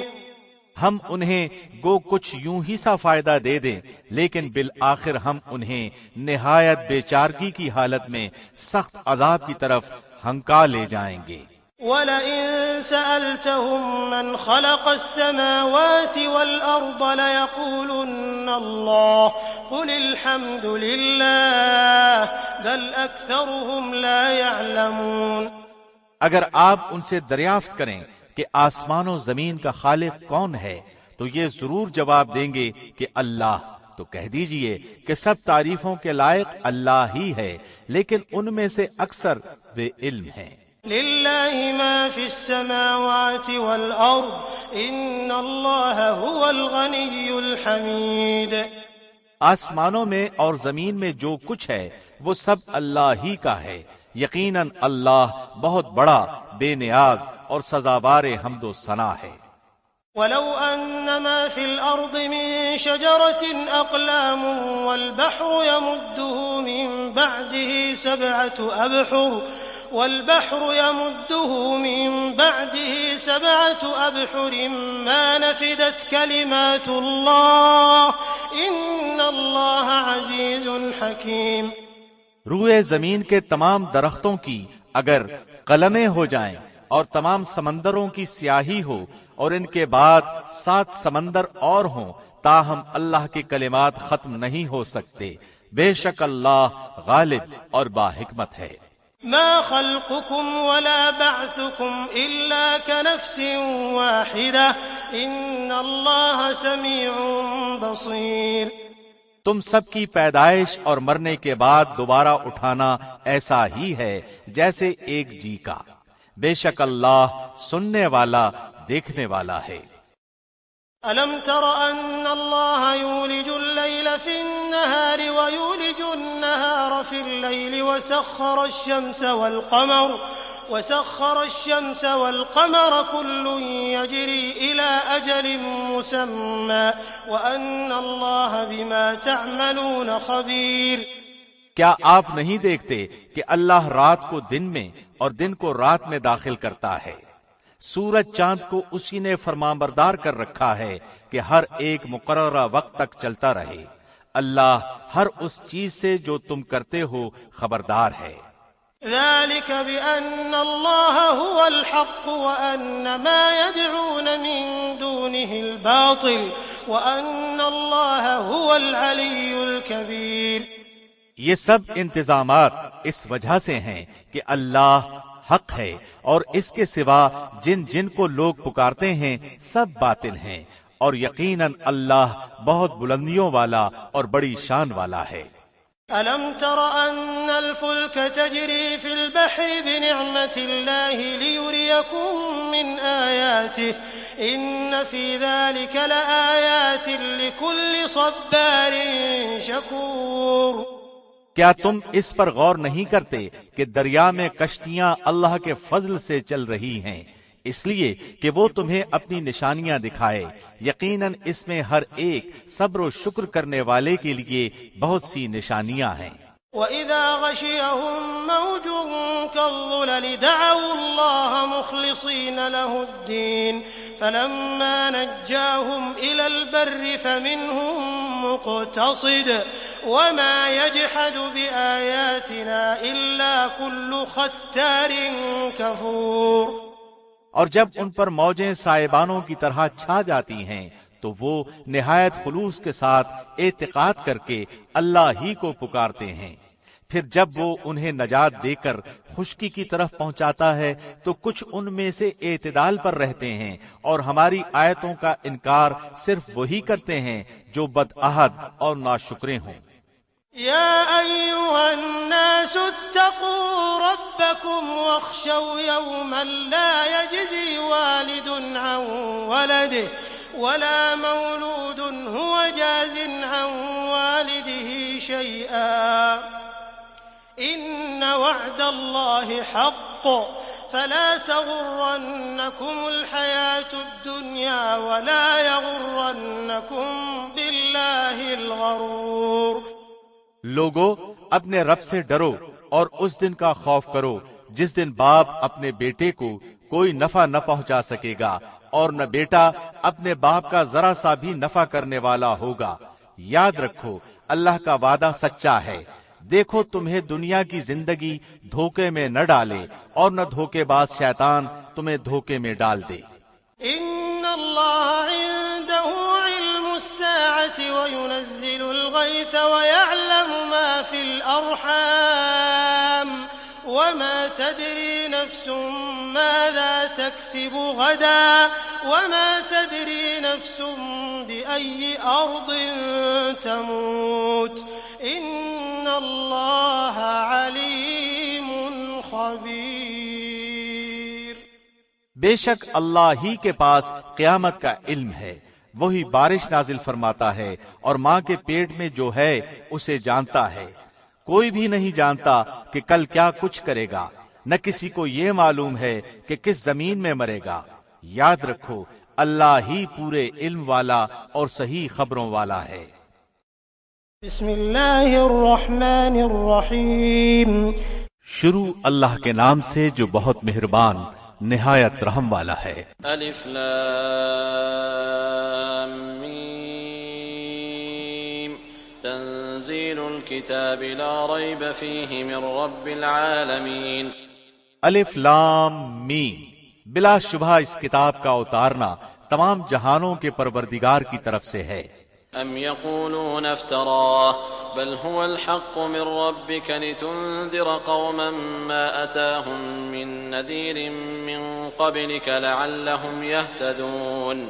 ہم انہیں گو کچھ یوں ہی سا فائدہ دے دیں، لیکن بالآخر ہم انہیں نہایت بے چارگی کی حالت میں سخت عذاب کی طرف ہنکا لے جائیں گے۔ وَلَئِن سَأَلْتَهُم مَّنْ خَلَقَ السَّمَاوَاتِ وَالْأَرْضَ لَيَقُولُنَّ اللَّهُ قُلِ الْحَمْدُ لِلَّهِ بَلْ أَكْثَرُهُمْ لَا يَعْلَمُونَ۔ اگر آپ ان سے دریافت کریں کہ آسمان و زمین کا خالق کون ہے تو یہ ضرور جواب دیں گے کہ اللہ، تو کہہ دیجئے کہ سب تعریفوں کے لائق اللہ ہی ہے، لیکن ان میں سے اکثر بے علم ہیں۔ لِلَّهِ مَا فِي السَّمَاوَاتِ وَالْأَرْضِ إِنَّ اللَّهَ هُوَ الْغَنِيُّ الْحَمِيدُ۔ آسمانوں میں اور زمین میں جو کچھ ہے وہ سب اللہ ہی کا ہے، یقیناً اللہ بہت بڑا، بے نیاز اور سزاوار حمد و ثنا ہے۔ وَلَوْ أَنَّ مَا فِي الْأَرْضِ مِن شَجَرَةٍ أَقْلَامٌ وَالْبَحْرُ يَمُدُّهُ مِن بَعْدِهِ سَبْعَةُ أَبْحُرٍ مَا نَفِدَتْ كَلِمَاتُ اللَّهِ إِنَّ اللَّهَ عَزِيزٌ حَكِيمٌ۔ روئے زمین کے تمام درختوں کی اگر قلمیں ہو جائیں اور تمام سمندروں کی سیاہی ہو اور ان کے بعد 7 سمندر اور ہوں تاہم اللہ کے کلمات ختم نہیں ہو سکتے، بے شک اللہ غالب اور باحکمت ہے۔ ما خلقكم ولا بعثكم إلا كنفس واحدة إن الله سميع بصير۔ تم سب کی پیدائش اور مرنے کے بعد دوبارہ اٹھانا ایسا ہی ہے جیسے ایک جی کا، بے شک اللہ سننے والا دیکھنے والا ہے۔ أَلَمْ تَرَ أَنَّ اللَّهَ يُولِجُ اللَّيْلَ فِي النَّهَارِ وَيُولِجُ النَّهَارَ فِي اللَّيْلِ وَسَخَّرَ الشَّمْسَ وَالْقَمَرَ كُلٌّ يَجْرِي إِلَى أَجَلٍ مُّسَمًّى وَأَنَّ اللَّهَ بِمَا تَعْمَلُونَ خَبِيرٌ۔ کیا آپ نہیں دیکھتے کہ اللہ رات کو دن میں اور دن کو رات میں داخل کرتا ہے؟ سورج چاند کو اسی نے فرمانبردار کر رکھا ہے کہ ہر ایک مقررہ وقت تک چلتا رہے۔ اللہ ہر اس چیز سے جو تم کرتے ہو خبردار ہے۔ ذلك بأن الله هو الحق وأن ما يدعون من دونه الباطل وأن الله هو العلي الكبير۔ یہ سب انتظامات اس وجہ سے ہیں کہ اللہ حق ہے اور اس کے سوا جن جن کو لوگ پکارتے ہیں سب باطل ہیں، اور یقیناً اللہ بہت بلندیوں والا اور بڑی شان والا ہے۔ ألم تر أن الفلك تجري في البحر بنعمة الله ليريكم من آياته إن في ذلك لآيات لكل صبار شكور۔ کیا تم اس پر غور نہیں کرتے کہ دریا میں کشتیاں اللہ کے فضل سے چل رہی ہیں، اس لیے کہ وہ تمہیں اپنی نشانیاں دکھائے؟ یقیناً اس میں ہر ایک صبر و شکر کرنے والے کے لیے بہت سی نشانیاں ہیں۔ وَإِذَا غَشِيَهُم مَّوْجٌ كَالظُّلَلِ دَعَوُا اللَّهَ مُخْلِصِينَ لَهُ الدِّينَ فَلَمَّا نَجَّاهُمْ إِلَى الْبَرِّ فَمِنْهُم مُّقْتَصِدٌ وَمَا يَجْحَدُ بِآيَاتِنَا إِلَّا كُلُّ خَتَّارٍ كَفُورٍ۔ اور جب ان پر موجیں سائبانوں کی طرح چھا جاتی ہیں تو وہ نہایت خلوص کے ساتھ اعتقاد کر کے اللہ ہی کو پکارتے ہیں، پھر جب وہ انہیں نجات دے کر خشکی کی طرف پہنچاتا ہے تو کچھ ان میں سے اعتدال پر رہتے ہیں اور ہماری آیتوں کا انکار صرف وہی کرتے ہیں جو بدعہد اور ناشکرے ہوں۔ يا أيها الناس اتقوا ربكم واخشوا يوما لا يجزي والد عن ولده ولا مولود هو جاز عن والده شيئا إن وعد الله حق فلا تغرنكم الحياة الدنيا ولا يغرنكم بالله الغرور۔ لوگو اپنے رب سے ڈرو اور اس دن کا خوف کرو جس دن باپ اپنے بیٹے کو کوئی نفع نہ پہنچا سکے گا اور نہ بیٹا اپنے باپ کا ذرا سا بھی نفع کرنے والا ہوگا۔ یاد رکھو اللہ کا وعدہ سچا ہے۔ دیکھو تمہیں دنیا کی زندگی دھوکے میں نہ ڈالے اور نہ دھوکے باز شیطان تمہیں دھوکے میں ڈال دے۔ إن الله عنده علم الساعة وينزل الغيث ويعلم ما في الأرحام وما تدري نفس ماذا تكسب غدا وما تدري نفس بأي أرض تموت إن الله عليم خبير۔ بے شک اللہ ہی کے پاس قیامت کا علم ہے، وہی بارش نازل فرماتا ہے اور ماں کے پیٹ میں جو ہے اسے جانتا ہے۔ کوئی بھی نہیں جانتا کہ کل کیا کچھ کرے گا، نہ کسی کو یہ معلوم ہے کہ کس زمین میں مرے گا۔ یاد رکھو اللہ ہی پورے علم والا اور صحیح خبروں والا ہے۔ بسم اللہ الرحمن الرحیم۔ شروع اللہ کے نام سے جو بہت مہربان نہایت رحم والا ہے۔ الف لام میم تنزیل الكتاب لا ریب فیہ من رب العالمین۔ الف لام میم، بلا شبہ اس کتاب کا اتارنا تمام جہانوں کے پروردگار کی طرف سے ہے۔ ام یقولون افتراه بل هو الحق من ربك لتنذر قوما ما أتاهم من نذير من قبلك لعلهم يهتدون۔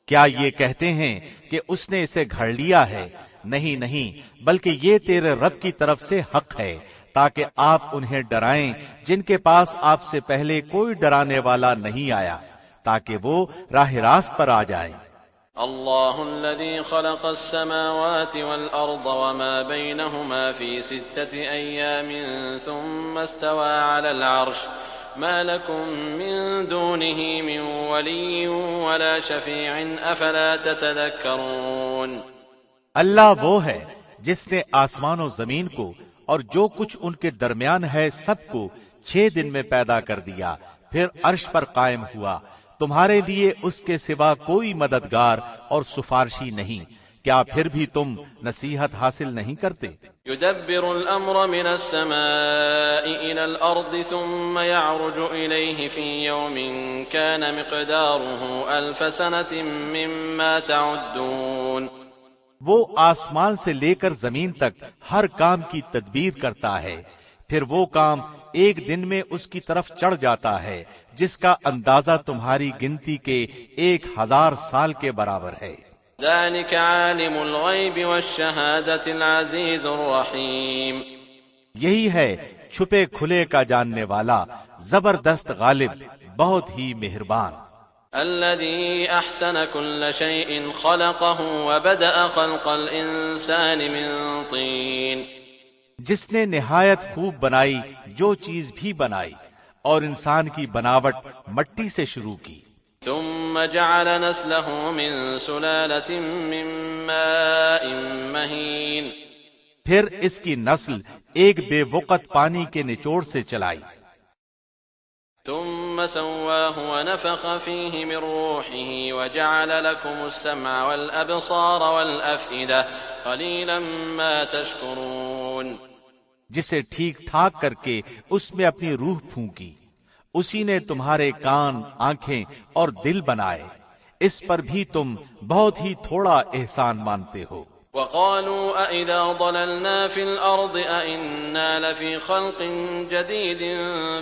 کیا یہ کہتے ہیں کہ اس نے اسے گھڑ لیا ہے؟ نہیں نہیں، بلکہ یہ تیرے رب کی طرف سے حق ہے تاکہ آپ انہیں ڈرائیں جن کے پاس آپ سے پہلے کوئی ڈرانے والا نہیں آیا، تاکہ وہ راہ راست پر آ جائیں۔ اللہ الذي خلق السماوات والأرض وما بينهما في 6 أيام ثم استوى على العرش ما لكم من دونه من ولي ولا شفيع أفلا تتذكرون۔ اللہ وہ ہے جس نے آسمان و زمین کو اور جو کچھ ان کے درمیان ہے سب کو 6 دن میں پیدا کر دیا، پھر عرش پر قائم ہوا۔ تمہارے لیے اس کے سوا کوئی مددگار اور سفارشی نہیں، کیا پھر بھی تم نصیحت حاصل نہیں کرتے؟ يدبر الأمر من السماء إلى الأرض ثم يعرج إليه في يوم كان مقداره 1000 سنة مما تعدون۔ وہ آسمان سے لے کر زمین تک ہر کام کی تدبیر کرتا ہے، پھر وہ کام ایک دن میں اس کی طرف چڑھ جاتا ہے جس کا اندازہ تمہاری گنتی کے 1000 سال کے برابر ہے۔ ذلك عالم الغیب والشہادة العزیز الرحیم، یہی ہے چھپے کھلے کا جاننے والا، زبردست غالب، بہت ہی مہربان۔ الذي احسن كل شيء خلقه وبدأ خلق الانسان من طين، جس نے نہایت خوب بنائی جو چیز بھی بنائی، اور انسان کی بناوٹ مٹی سے شروع کی۔ ثم جعل نسله من سلالة من ماء مهين، پھر اس کی نسل ایک بے وقت پانی کے نچوڑ سے چلائی۔ ثم سواه ونفخ فيه من روحه وجعل لكم السمع والأبصار والأفئدة قليلا ما تشكرون، جسے ٹھیک ٹھاک کر کے اس میں اپنی روح پھونکی، اسی نے تمہارے کان، آنکھیں اور دل بنائے، اس پر بھی تم بہت ہی تھوڑا احسان مانتے ہو۔ وقالوا أإذا ضللنا في الأرض أإنا لفي خلق جديد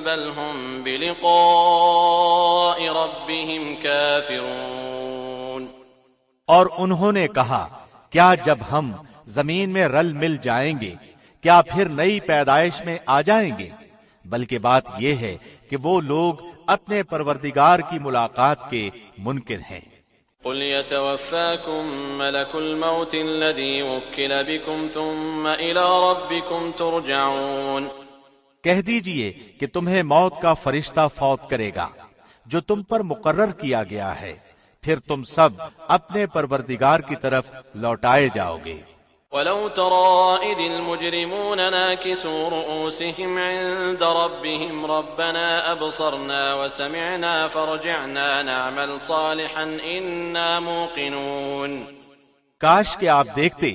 بل هم بلقاء ربهم كافرون، اور انہوں نے کہا کیا جب ہم زمین میں رل مل جائیں گے کیا پھر نئی پیدائش میں آ جائیں گے؟ بلکہ بات یہ ہے کہ وہ لوگ اپنے پروردگار کی ملاقات کے منکر ہیں۔ قل يتوفاكم ملك الموت الذي وكل بكم ثم إلى ربكم ترجعون، کہہ دیجئے کہ تمہیں موت کا فرشتہ فوت کرے گا جو تم پر مقرر کیا گیا ہے، پھر تم سب اپنے پروردگار کی طرف لوٹائے جاؤ گے۔ ولو ترى إذ المجرمون ناكسوا رؤوسهم عند ربهم ربنا أبصرنا وسمعنا فارجعنا نعمل صالحا إنا موقنون، کاش کہ آپ دیکھتے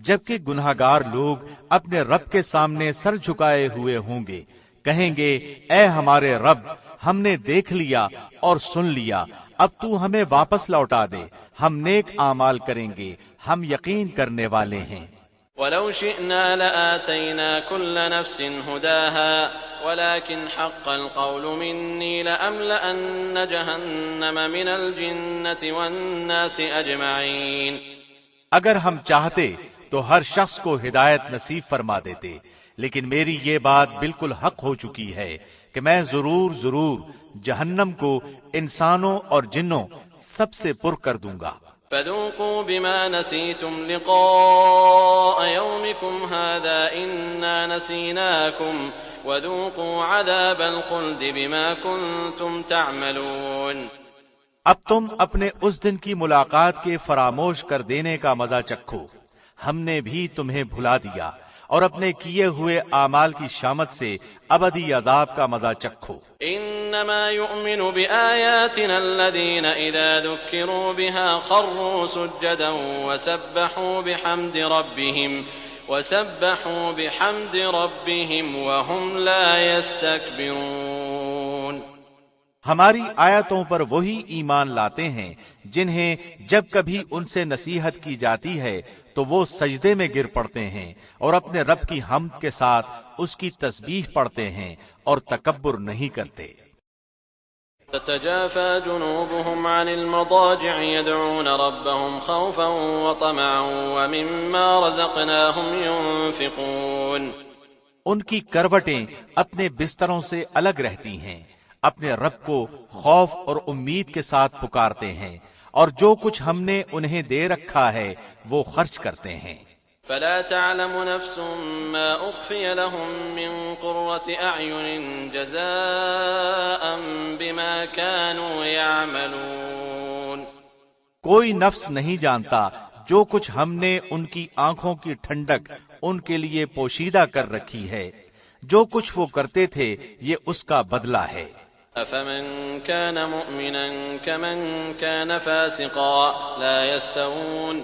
جبکہ گناہگار لوگ اپنے رب کے سامنے سر جھکائے ہوئے ہوں گے، کہیں گے اے ہمارے رب، ہم نے دیکھ لیا اور سن لیا، اب تو ہمیں واپس لوٹا دے، ہم نیک اعمال کریں گے، ہم یقین کرنے والے ہیں۔ ولو شئنا لآتينا كل نفس هداها ولكن حق القول مني لأملأن جهنم من الجنة والناس أجمعين، اگر ہم چاہتے تو ہر شخص کو ہدایت نصیب فرما دیتے، لیکن میری یہ بات بالکل حق ہو چکی ہے کہ میں ضرور جہنم کو انسانوں اور جنوں سب سے پر کر دوں گا۔ فذوقوا بما نسيتم لقاء يومكم هذا إنا نسيناكم وذوقوا عذاب الخلد بما كنتم تعملون، اب تم اپنے اس دن کی ملاقات کے فراموش کر دینے کا مزہ چکھو، ہم نے بھی تمہیں بھلا دیا، اور اپنے کیے ہوئے اعمال کی شامت سے ابدی عذاب کا مزہ چکھو۔ انما يؤمن بآياتنا الذين اذا ذكروا بها خروا سجدا وسبحوا بحمد ربهم وهم لا يستكبرون، ہماری آیتوں پر وہی ایمان لاتے ہیں جنہیں جب کبھی ان سے نصیحت کی جاتی ہے تو وہ سجدے میں گر پڑتے ہیں اور اپنے رب کی حمد کے ساتھ اس کی تسبیح پڑھتے ہیں اور تکبر نہیں کرتے۔ تتجافى جنوبهم عن المضاجع يدعون ربهم خوفا وطمعا ومما رزقناهم ينفقون، ان کی کروٹیں اپنے بستروں سے الگ رہتی ہیں، اپنے رب کو خوف اور امید کے ساتھ پکارتے ہیں، اور جو کچھ ہم نے انہیں دے رکھا ہے وہ خرچ کرتے ہیں۔ فلا تعلم نفس ما اخفي لهم من قرة اعين جزاء بما كانوا يعملون، کوئی نفس نہیں جانتا جو کچھ ہم نے ان کی آنکھوں کی ٹھنڈک ان کے لیے پوشیدہ کر رکھی ہے، جو کچھ وہ کرتے تھے یہ اس کا بدلہ ہے۔ افمن كان مؤمنا كمن كان فاسقا لا يستوون،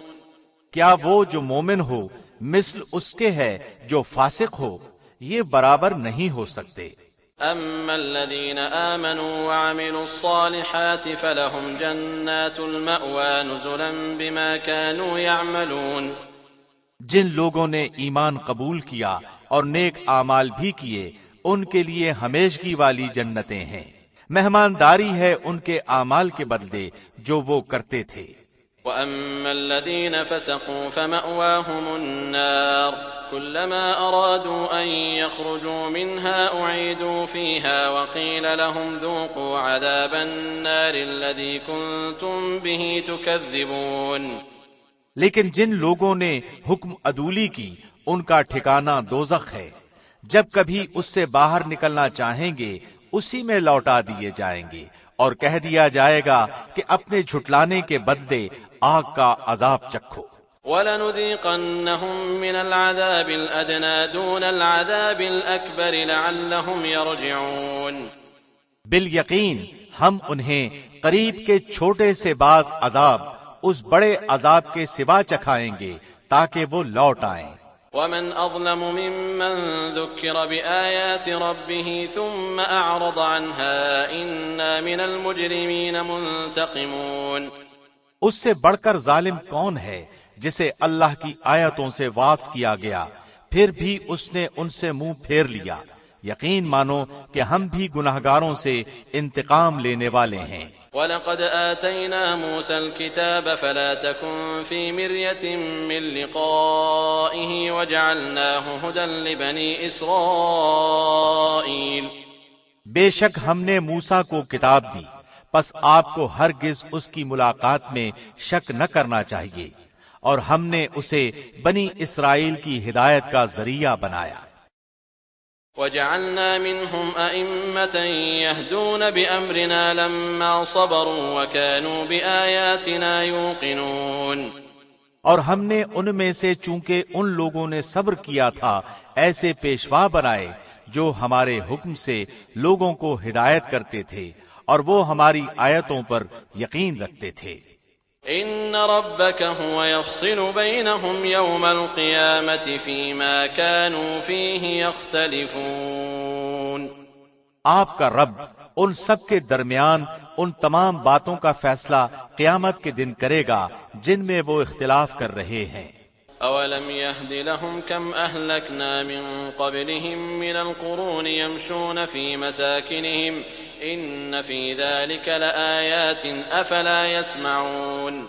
کیا وہ جو مومن ہو مثل اس کے ہے جو فاسق ہو، یہ برابر نہیں ہو سکتے۔ اما الذين آمنوا وعملوا الصالحات فلهم جنات المأوى نزلا بما كانوا يعملون، جن لوگوں نے ایمان قبول کیا اور نیک اعمال بھی کیے ان کے لیے ہمیشگی والی جنتیں ہیں، مہمانداری ہے ان کے اعمال کے بدلے جو وہ کرتے تھے۔ وَأَمَّا الَّذِينَ فَسَقُوا فَمَأْوَاهُمُ النَّارُ كُلَّمَا أَرَادُوا أَن يَخْرُجُوا مِنْهَا أُعِيدُوا فِيهَا وَقِيلَ لَهُمْ ذُوقُوا عَذَابَ النَّارِ الَّذِي كُنتُم بِهِ تُكَذِّبُونَ۔ لیکن جن لوگوں نے حکم عدولی کی ان کا ٹھکانہ دوزخ ہے، جب کبھی اس سے باہر نکلنا چاہیں گے اسی میں لوٹا دیے جائیں گے اور کہہ دیا جائے گا کہ اپنے جھٹلانے کے بدلے آگ کا عذاب چکھو۔ وَلَنُذِيقَنَّهُم مِّنَ الْعَذَابِ الْأَدْنَىٰ دُونَ الْعَذَابِ الْأَكْبَرِ لَعَلَّهُمْ يَرْجِعُونَ۔ بالیقین ہم انہیں قریب کے چھوٹے سے بعض عذاب اس بڑے عذاب کے سوا چکھائیں گے تاکہ وہ لوٹ آئیں۔ وَمَنْ أَظْلَمُ مِمَّنْ ذُكِّرَ بِآيَاتِ رَبِّهِ ثُمَّ أَعْرَضَ عَنْهَا إِنَّا مِنَ الْمُجْرِمِينَ مُنْتَقِمُونَ۔ اس سے بڑھ کر ظالم کون ہے جسے اللہ کی آیتوں سے واعظ کیا گیا پھر بھی اس نے ان سے منہ پھیر لیا۔ یقین مانو کہ ہم بھی گناہگاروں سے انتقام لینے والے ہیں۔ وَلَقَدْ آتَيْنَا مُوسَى الْكِتَابَ فَلَا تَكُنْ فِي مِرْيَةٍ مِّن لِّقَائِهِ وَجَعَلْنَاهُ هُدًى لِّبَنِي إِسْرَائِيلَ۔ بے شک ہم نے موسیٰ کو کتاب دی، پس آپ کو ہرگز اس کی ملاقات میں شک نہ کرنا چاہیے، اور ہم نے اسے بنی اسرائیل کی ہدایت کا ذریعہ بنایا۔ وَجَعَلْنَا مِنْهُمْ أَئِمَّةً يَهْدُونَ بِأَمْرِنَا لَمَّا صَبَرُوا وَكَانُوا بِآيَاتِنَا يُوقِنُونَ۔ اور ہم نے ان میں سے چونکہ ان لوگوں نے صبر کیا تھا ایسے پیشوا بنائے جو ہمارے حکم سے لوگوں کو ہدایت کرتے تھے اور وہ ہماری آیتوں پر یقین رکھتے تھے۔ إِنَّ رَبَّكَ هُوَ يَفْصِلُ بَيْنَهُمْ يَوْمَ الْقِيَامَةِ فِيمَا كَانُوا فِيهِ يَخْتَلِفُونَ۔ آپ کا رب ان سب کے درمیان ان تمام باتوں کا فیصلہ قیامت کے دن کرے گا جن میں وہ اختلاف کر رہے ہیں۔ أَوَلَمْ يَهْدِ لَهُمْ كَمْ أَهْلَكْنَا مِن قَبْلِهِم مِّنَ الْقُرُونِ يَمْشُونَ فِي مَسَاكِنِهِمْ إِنَّ فِي ذَلِكَ لَآيَاتٍ أَفَلَا يَسْمَعُونَ۔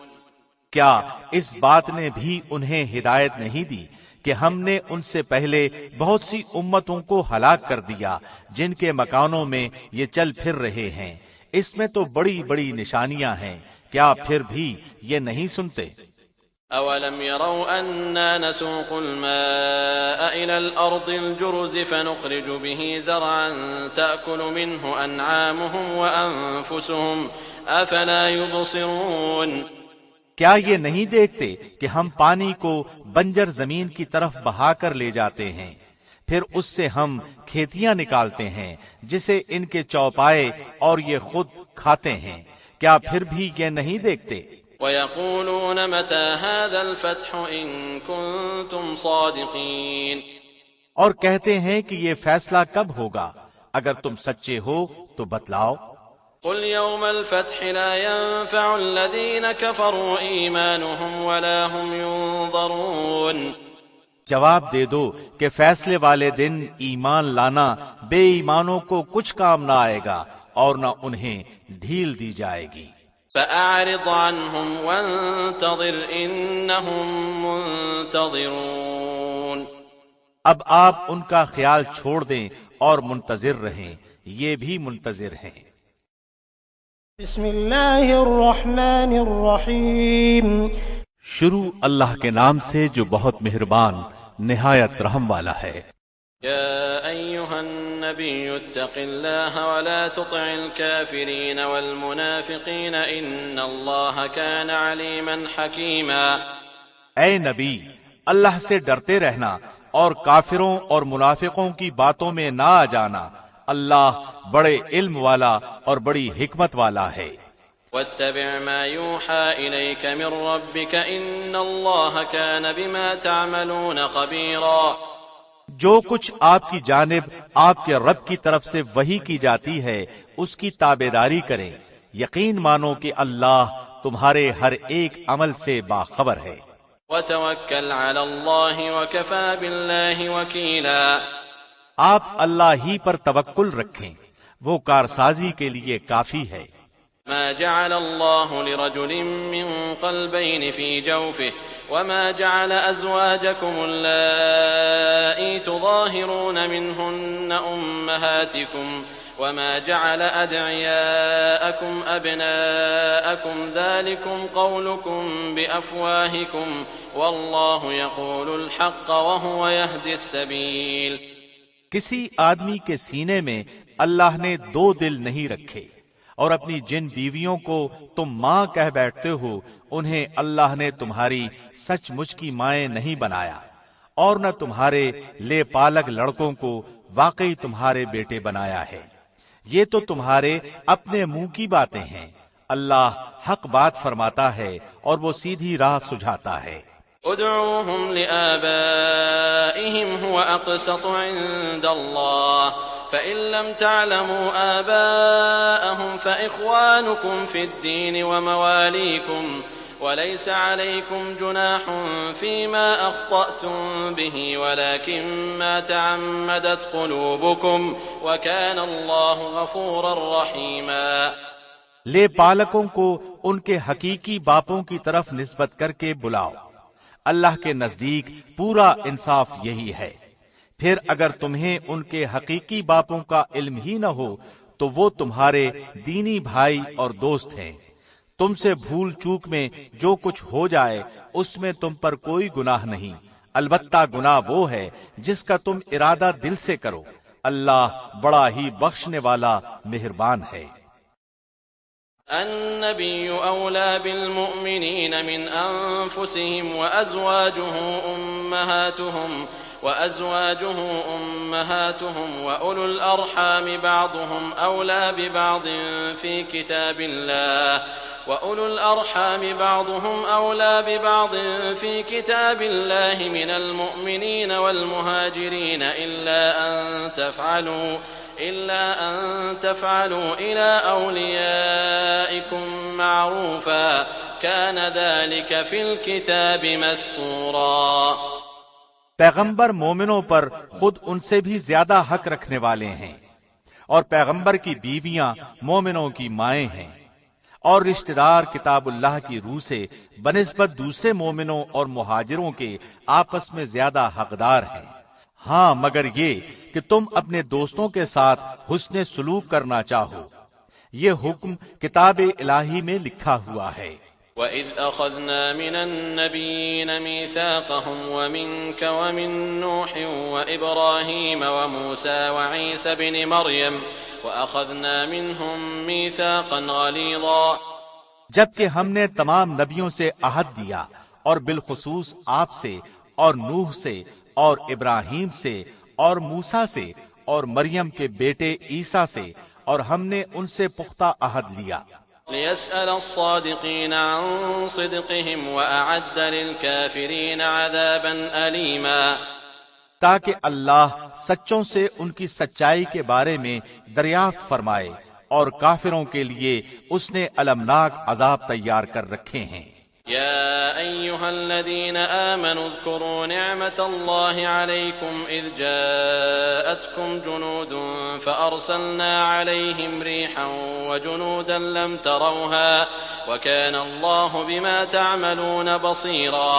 کیا اس بات نے بھی انہیں ہدایت نہیں دی کہ ہم نے ان سے پہلے بہت سی امتوں کو ہلاک کر دیا جن کے مکانوں میں یہ چل پھر رہے ہیں، اس میں تو بڑی بڑی نشانیاں ہیں، کیا پھر بھی یہ نہیں سنتے؟ أَوَلَمْ يَرَوْا أَنَّا نَسُوقُ الْمَاءَ إِلَى الْأَرْضِ الْجُرُزِ فَنُخْرِجُ بِهِ زَرْعًا تَأْكُلُ مِنْهُ أَنْعَامُهُمْ وَأَنفُسُهُمْ أَفَلَا يُبْصِرُونَ۔ کیا یہ نہیں دیکھتے کہ ہم پانی کو بنجر زمین کی طرف بہا کر لے جاتے ہیں، پھر اس سے ہم کھیتیاں نکالتے ہیں جسے ان کے چوپائے اور یہ خود کھاتے ہیں، کیا پھر بھی یہ نہیں دیکھتے؟ وَيَقُولُونَ مَتَى هَذَا الْفَتْحُ إِن كُنتُمْ صَادِقِينَ۔ اور کہتے ہیں کہ یہ فیصلہ کب ہوگا، اگر تم سچے ہو تو بتلاؤ۔ قُلْ يَوْمَ الْفَتْحِ لَا يَنفَعُ الَّذِينَ كَفَرُوا إِيمَانُهُمْ وَلَا هُمْ يُنظَرُونَ۔ جواب دے دو کہ فیصلے والے دن ایمان لانا بے ایمانوں کو کچھ کام نہ آئے گا اور نہ انہیں ڈھیل دی جائے گی۔ فَأَعْرِضْ عَنْهُمْ وَانتَظِرْ إِنَّهُمْ مُنتَظِرُونَ۔ اب آپ ان کا خیال چھوڑ دیں اور منتظر رہیں، یہ بھی منتظر ہیں۔ بسم اللہ الرحمن الرحیم۔ شروع اللہ کے نام سے جو بہت مہربان نہایت رحم والا ہے۔ يا أيها النبي اتق الله ولا تطع الكافرين والمنافقين إن الله كان عليما حكيما۔ اے نبی، اللہ سے ڈرتے رہنا اور کافروں اور منافقوں کی باتوں میں نہ آ جانا، اللہ بڑے علم والا اور بڑی حکمت والا ہے۔ واتبع ما يوحى إليك من ربك إن الله كان بما تعملون خبيرا۔ جو کچھ آپ کی جانب آپ کے رب کی طرف سے وحی کی جاتی ہے اس کی تابعداری کریں، یقین مانو کہ اللہ تمہارے ہر ایک عمل سے باخبر ہے۔ وتوکل علی اللہ وکفی باللہ وکیلا۔ آپ اللہ ہی پر توکل رکھیں، وہ کارسازی کے لیے کافی ہے۔ ما ما جعل الله لرجل من قلبين في جوفه وما جعل أزواجكم اللائي تظاهرون منهن أمهاتكم وما جعل أدعياءكم أبناءكم ذلكم قولكم بأفواهكم والله يقول الحق وهو يهدي السبيل۔ کسی آدمی کے سینے میں اللہ نے دو دل نہیں رکھے، اور اپنی جن بیویوں کو تم ماں کہہ بیٹھتے ہو انہیں اللہ نے تمہاری سچ مچ کی مائیں نہیں بنایا، اور نہ تمہارے لے پالک لڑکوں کو واقعی تمہارے بیٹے بنایا ہے۔ یہ تو تمہارے اپنے منہ کی باتیں ہیں، اللہ حق بات فرماتا ہے اور وہ سیدھی راہ سجھاتا ہے۔ ادعوهم لآبائهم هو أقسط عند الله فإن لم تعلموا آباءهم فإخوانكم في الدين ومواليكم وليس عليكم جناح فيما أخطأتم به ولكن ما تعمدت قلوبكم وكان الله غفورا رحيما۔ لے پالکوں کو ان کے حقیقی باپوں کی طرف نسبت کر کے بلاؤ، اللہ کے نزدیک پورا انصاف یہی ہے۔ پھر اگر تمہیں ان کے حقیقی باپوں کا علم ہی نہ ہو تو وہ تمہارے دینی بھائی اور دوست ہیں۔ تم سے بھول چوک میں جو کچھ ہو جائے اس میں تم پر کوئی گناہ نہیں، البتہ گناہ وہ ہے جس کا تم ارادہ دل سے کرو، اللہ بڑا ہی بخشنے والا مہربان ہے۔ النبي أولى بالمؤمنين من أنفسهم وأزواجه أمهاتهم وأولو الأرحام بعضهم أولى ببعض في كتاب الله من المؤمنين والمهاجرين إلا أن تفعلوا إلى أوليائكم معروفا كان ذلك في الكتاب مسطورا۔ پیغمبر مومنوں پر خود ان سے بھی زیادہ حق رکھنے والے ہیں، اور پیغمبر کی بیویاں مومنوں کی مائیں ہیں، اور رشتہ دار کتاب اللہ کی روح سے بنسبت دوسرے مومنوں اور مہاجروں کے آپس میں زیادہ حقدار ہیں، ہاں مگر یہ کہ تم اپنے دوستوں کے ساتھ حسن سلوک کرنا چاہو، یہ حکم کتاب الہی میں لکھا ہوا ہے۔ وَإِذْ أَخَذْنَا مِنَ النَّبِيِّينَ مِيثَاقَهُمْ وَمِنْكَ وَمِن نُّوحٍ وَإِبْرَاهِيمَ وَمُوسَىٰ وَعِيسَى ابْنِ مَرْيَمَ وَأَخَذْنَا مِنْهُم مِّيثَاقًا غَلِيظًا۔ جبکہ ہم نے تمام نبیوں سے عہد دیا، اور بالخصوص آپ سے اور نوح سے اور ابراہیم سے اور موسیٰ سے اور مریم کے بیٹے عیسیٰ سے، اور ہم نے ان سے پختہ عہد لیا۔ لِيَسْأَلَ الصَّادِقِينَ عَن صِدْقِهِمْ وَأَعَدَّ لِلْكَافِرِينَ عَذَابًا أَلِيمًا، تاکہ اللہ سچوں سے ان کی سچائی کے بارے میں دریافت فرمائے، اور کافروں کے لیے اس نے المناک عذاب تیار کر رکھے ہیں۔ يا أيها الذين آمنوا اذكروا نعمة الله عليكم إذ جاءتكم جنود فأرسلنا عليهم ريحا وجنودا لم تروها وكان الله بما تعملون بصيرا۔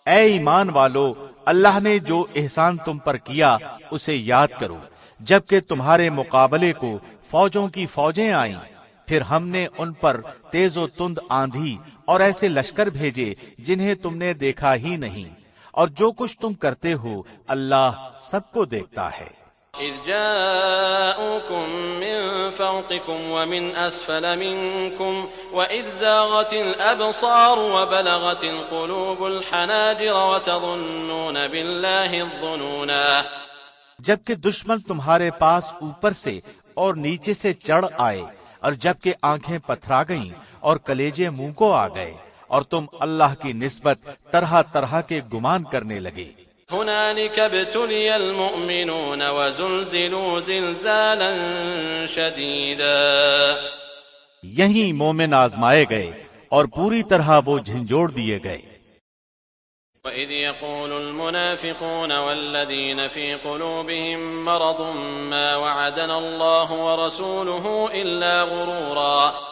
اے ایمان والو، اللہ نے جو احسان تم پر کیا اسے یاد کرو، جبکہ تمہارے مقابلے کو فوجوں کی فوجیں آئیں، پھر ہم نے ان پر تیز و تند آندھی اور ایسے لشکر بھیجے جنہیں تم نے دیکھا ہی نہیں، اور جو کچھ تم کرتے ہو اللہ سب کو دیکھتا ہے۔ إذ جاءوكم من فوقكم ومن أسفل منكم وإذ زاغت الأبصار وبلغت القلوب الحناجر وتظنون بالله الظنونا۔ جبکہ دشمن تمہارے پاس اوپر سے اور نیچے سے چڑھ آئے، اور جبکہ آنکھیں پتھرا گئیں اور کلیجے منہ کو آ گئے، اور تم اللہ کی نسبت طرح طرح کے گمان کرنے لگے۔ هنالك ابتلي المؤمنون وزلزلوا زلزالا شديدا، یہیں مومن آزمائے گئے اور پوری طرح وہ جھنجھوڑ دیے گئے۔ وَإِذْ يَقُولُ الْمُنَافِقُونَ وَالَّذِينَ فِي قُلُوبِهِم مَّرَضٌ مَّا وَعَدَنَا اللَّهُ وَرَسُولُهُ إِلَّا غُرُورًا۔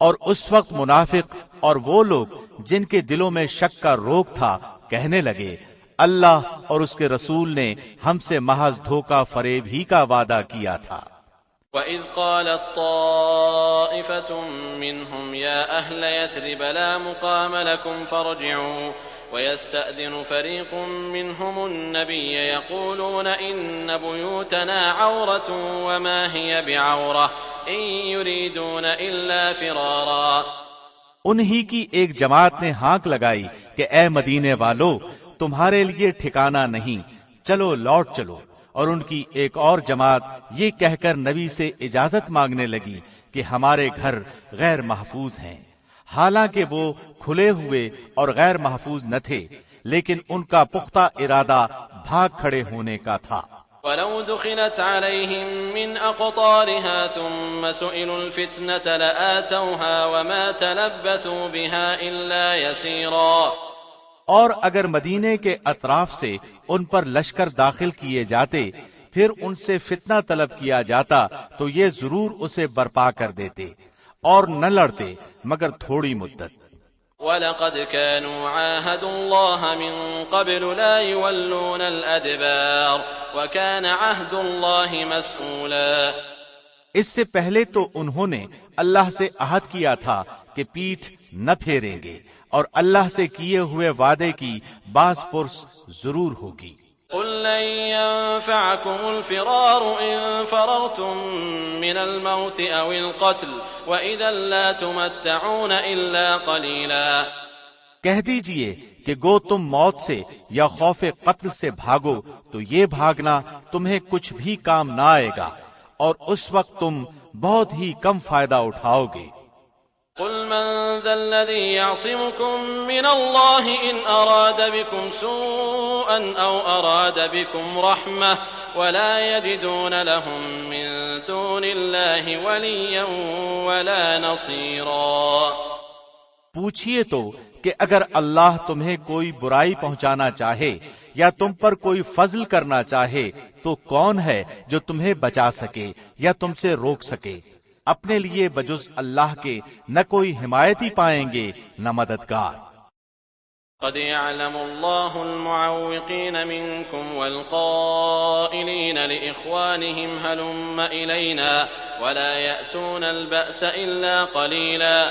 اور اس وقت منافق اور وہ لوگ جن کے دلوں میں شک کا روگ تھا کہنے لگے اللہ اور اس کے رسول نے ہم سے محض دھوکہ فریب ہی کا وعدہ کیا تھا۔ وَإِذْ قَالَتْ طَائِفَةٌ مِّنْهُمْ يَا أَهْلَ يَثْرِبَ لَا مُقَامَ لَكُمْ فَارْجِعُوا وَيَسْتَأْذِنُ فَرِيقٌ مِّنْهُمُ النَّبِيَّ يَقُولُونَ إِنَّ بُيُوتَنَا عَوْرَةٌ وَمَا هِيَ بِعَوْرَةٍ إِن يُرِيدُونَ إِلَّا فِرَارًا۔ انہی کی ایک جماعت نے ہانک لگائی کہ اے مدینے والو تمہارے لیے ٹھکانہ نہیں، چلو لوٹ چلو۔ اور ان کی ایک اور جماعت یہ کہہ کر نبی سے اجازت مانگنے لگی کہ ہمارے گھر غیر محفوظ ہیں، حالانکہ وہ کھلے ہوئے اور غیر محفوظ نہ تھے، لیکن ان کا پختہ ارادہ بھاگ کھڑے ہونے کا تھا۔ وَلَوْ دُخِلَتْ عَلَيْهِمْ مِنْ أَقْطَارِهَا ثُمَّ سُئِلُوا الْفِتْنَةَ لَآتَوْهَا وَمَا تَلَبَّثُوا بِهَا إِلَّا يَسِيرًا۔ اور اگر مدینے کے اطراف سے ان پر لشکر داخل کیے جاتے پھر ان سے فتنہ طلب کیا جاتا تو یہ ضرور اسے برپا کر دیتے اور نہ لڑتے مگر تھوڑی مدت۔ وَلَقَدْ كَانُوا عَاهَدُوا اللَّهَ مِن قَبْلُ لَا يُوَلُّونَ الْأَدْبَارَ وَكَانَ عَهْدُ اللَّهِ مَسْئُولًا۔ اس سے پہلے تو انہوں نے اللہ سے عہد کیا تھا کہ پیٹھ نہ پھیریں گے اور اللہ سے کیے ہوئے وعدے کی باز پرس ضرور ہوگی۔ قُل لَّن يَنفَعَكُمُ الْفِرَارُ إِن فَرَرْتُم مِّنَ الْمَوْتِ أَوِ الْقَتْلِ وَإِذًا لَّا تُمَتَّعُونَ إِلَّا قَلِيلًا۔ کہہ دیجئے کہ گو تم موت سے یا خوف قتل سے بھاگو تو یہ بھاگنا تمہیں کچھ بھی کام نہ آئے گا اور اس وقت تم بہت ہی کم فائدہ اٹھاؤ گے۔ قُلْ مَنْ ذَا الَّذِي يَعْصِمُكُم مِّنَ اللَّهِ إِنْ أَرَادَ بِكُمْ سُوءًا أَوْ أَرَادَ بِكُمْ رَحْمَةً وَلَا يَجِدُونَ لَهُم مِّن دُونِ اللَّهِ وَلِيًّا وَلَا نَصِيرًا۔ پوچھئے تو کہ اگر اللہ تمہیں کوئی برائی پہنچانا چاہے یا تم پر کوئی فضل کرنا چاہے تو کون ہے جو تمہیں بچا سکے یا تم سے روک سکے؟ اپنے لیے بجز اللہ کے نہ کوئی حمایتی پائیں گے نہ مددگار۔ قد يعلم الله المعوقين منكم والقائلين لإخوانهم هلم إلينا ولا يأتون البأس إلا قليلا۔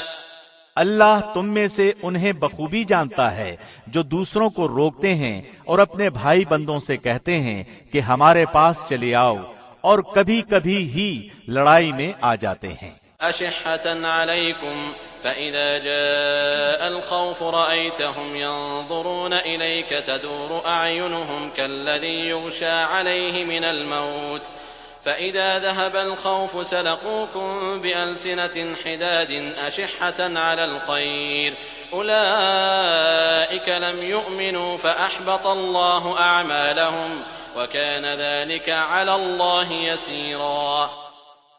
اللہ تم میں سے انہیں بخوبی جانتا ہے جو دوسروں کو روکتے ہیں اور اپنے بھائی بندوں سے کہتے ہیں کہ ہمارے پاس چلے آؤ، اور کبھی کبھی ہی لڑائی میں آ جاتے ہیں۔ أشحة عليكم فإذا جاء الخوف رأيتهم ينظرون إليك تدور أعينهم كالذي يغشى عليه من الموت فإذا ذهب الخوف سلقوكم بألسنة حداد أشحة على الخير أولئك لم يؤمنوا فأحبط الله أعمالهم وَكَانَ ذَلِكَ عَلَى اللَّهِ يَسِيرًا۔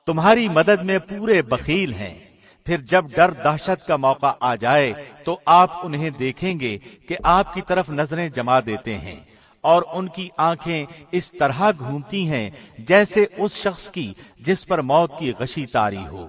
تمہاری مدد میں پورے بخیل ہیں، پھر جب ڈر دہشت کا موقع آ جائے تو آپ انہیں دیکھیں گے کہ آپ کی طرف نظریں جما دیتے ہیں اور ان کی آنکھیں اس طرح گھومتی ہیں جیسے اس شخص کی جس پر موت کی غشی طاری ہو۔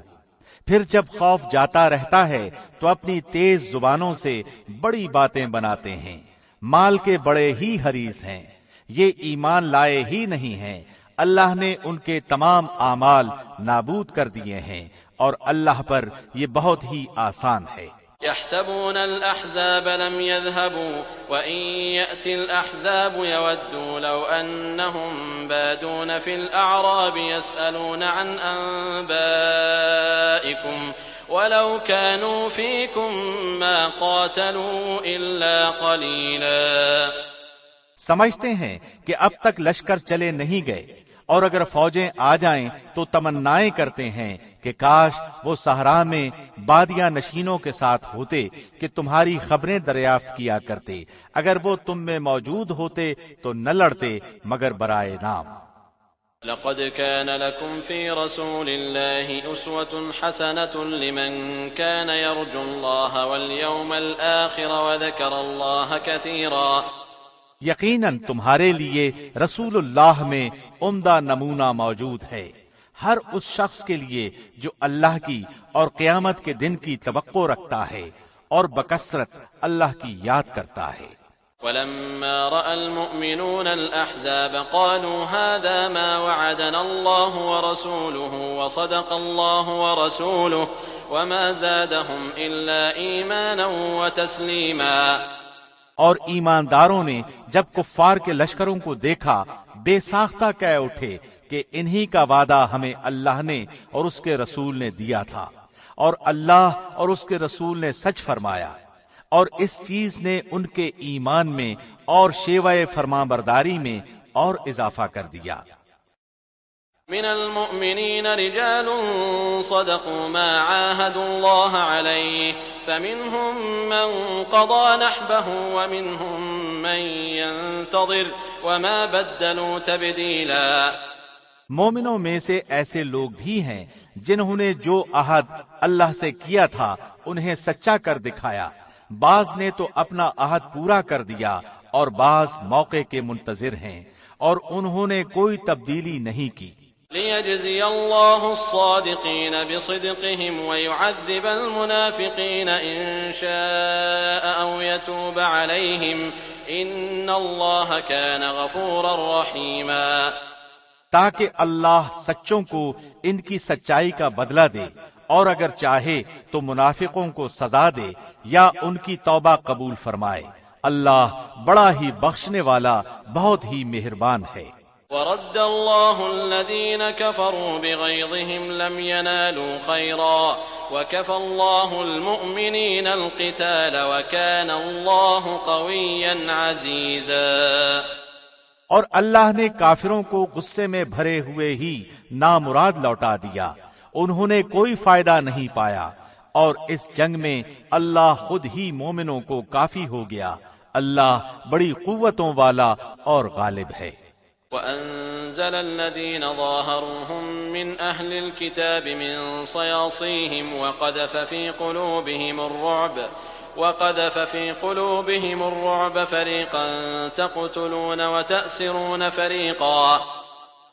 پھر جب خوف جاتا رہتا ہے تو اپنی تیز زبانوں سے بڑی باتیں بناتے ہیں، مال کے بڑے ہی حریص ہیں، یہ ایمان لائے ہی نہیں ہیں، اللہ نے ان کے تمام اعمال نابود کر دیے ہیں اور اللہ پر یہ بہت ہی آسان ہے۔ يحسبون الأحزاب لم يذهبوا وإن يأتي الأحزاب يودوا لو أنهم بادون في الأعراب يسألون عن أنبائكم ولو كانوا فيكم ما قاتلوا إلا قليلا۔ سمجھتے ہیں کہ اب تک لشکر چلے نہیں گئے، اور اگر فوجیں آ جائیں تو تمنائیں کرتے ہیں کہ کاش وہ صحرا میں بادیاں نشینوں کے ساتھ ہوتے کہ تمہاری خبریں دریافت کیا کرتے، اگر وہ تم میں موجود ہوتے تو نہ لڑتے مگر برائے نام۔ لقد كان لكم في رسول الله أسوة حسنة لمن كان يرجو الله واليوم الآخر وذكر الله كثيرا۔ یقیناً تمہارے لیے رسول اللہ میں عمدہ نمونہ موجود ہے، ہر اس شخص کے لیے جو اللہ کی اور قیامت کے دن کی توقع رکھتا ہے اور بکثرت اللہ کی یاد کرتا ہے۔ ولما رأى المؤمنون الأحزاب قالوا هذا ما وعدنا الله ورسوله وصدق الله ورسوله وما زادهم إلا إيمانا وتسليما۔ اور ایمانداروں نے جب کفار کے لشکروں کو دیکھا بے ساختہ کہہ اٹھے کہ انہی کا وعدہ ہمیں اللہ نے اور اس کے رسول نے دیا تھا، اور اللہ اور اس کے رسول نے سچ فرمایا، اور اس چیز نے ان کے ایمان میں اور شیوہ فرمانبرداری میں اور اضافہ کر دیا۔ من المؤمنين رجال صدقوا ما عاهدوا الله عليه فمنهم من قضى نحبه ومنهم من ينتظر وما بدلوا تبديلا۔ مومنوں میں سے ایسے لوگ بھی ہیں جنہوں نے جو عہد اللہ سے کیا تھا انہیں سچا کر دکھایا، بعض نے تو اپنا عہد پورا کر دیا اور بعض موقع کے منتظر ہیں، اور انہوں نے کوئی تبدیلی نہیں کی۔ لِيَجْزِيَ اللَّهُ الصَّادِقِينَ بِصِدْقِهِمْ وَيُعَذِّبَ الْمُنَافِقِينَ إِن شَاءَ أَوْ يَتُوبَ عَلَيْهِمْ إِنَّ اللَّهَ كَانَ غَفُورًا رَّحِيمًا، تاکہ اللہ سچوں کو ان کی سچائی کا بدلہ دے، اور اگر چاہے تو منافقوں کو سزا دے یا ان کی توبہ قبول فرمائے۔ اللہ بڑا ہی بخشنے والا بہت ہی مہربان ہے۔ وَرَدَّ اللَّهُ الَّذِينَ كَفَرُوا بِغَيْظِهِمْ لَمْ يَنَالُوا خَيْرًا وَكَفَى اللَّهُ الْمُؤْمِنِينَ الْقِتَالَ وَكَانَ اللَّهُ قَوِيًّا عَزِيزًا۔ اور اللہ نے کافروں کو غصے میں بھرے ہوئے ہی نامراد لوٹا دیا، انہوں نے کوئی فائدہ نہیں پایا، اور اس جنگ میں اللہ خود ہی مومنوں کو کافی ہو گیا۔ اللہ بڑی قوتوں والا اور غالب ہے۔ وَأَنزَلَ الَّذِينَ ظَاهَرُوهُم مِّنْ أَهْلِ الْكِتَابِ مِن صَيَاصِيهِمْ وَقَذَفَ فِي قُلُوبِهِمُ الرُّعْبَ فَرِيقًا تَقْتُلُونَ وَتَأْسِرُونَ فَرِيقًا۔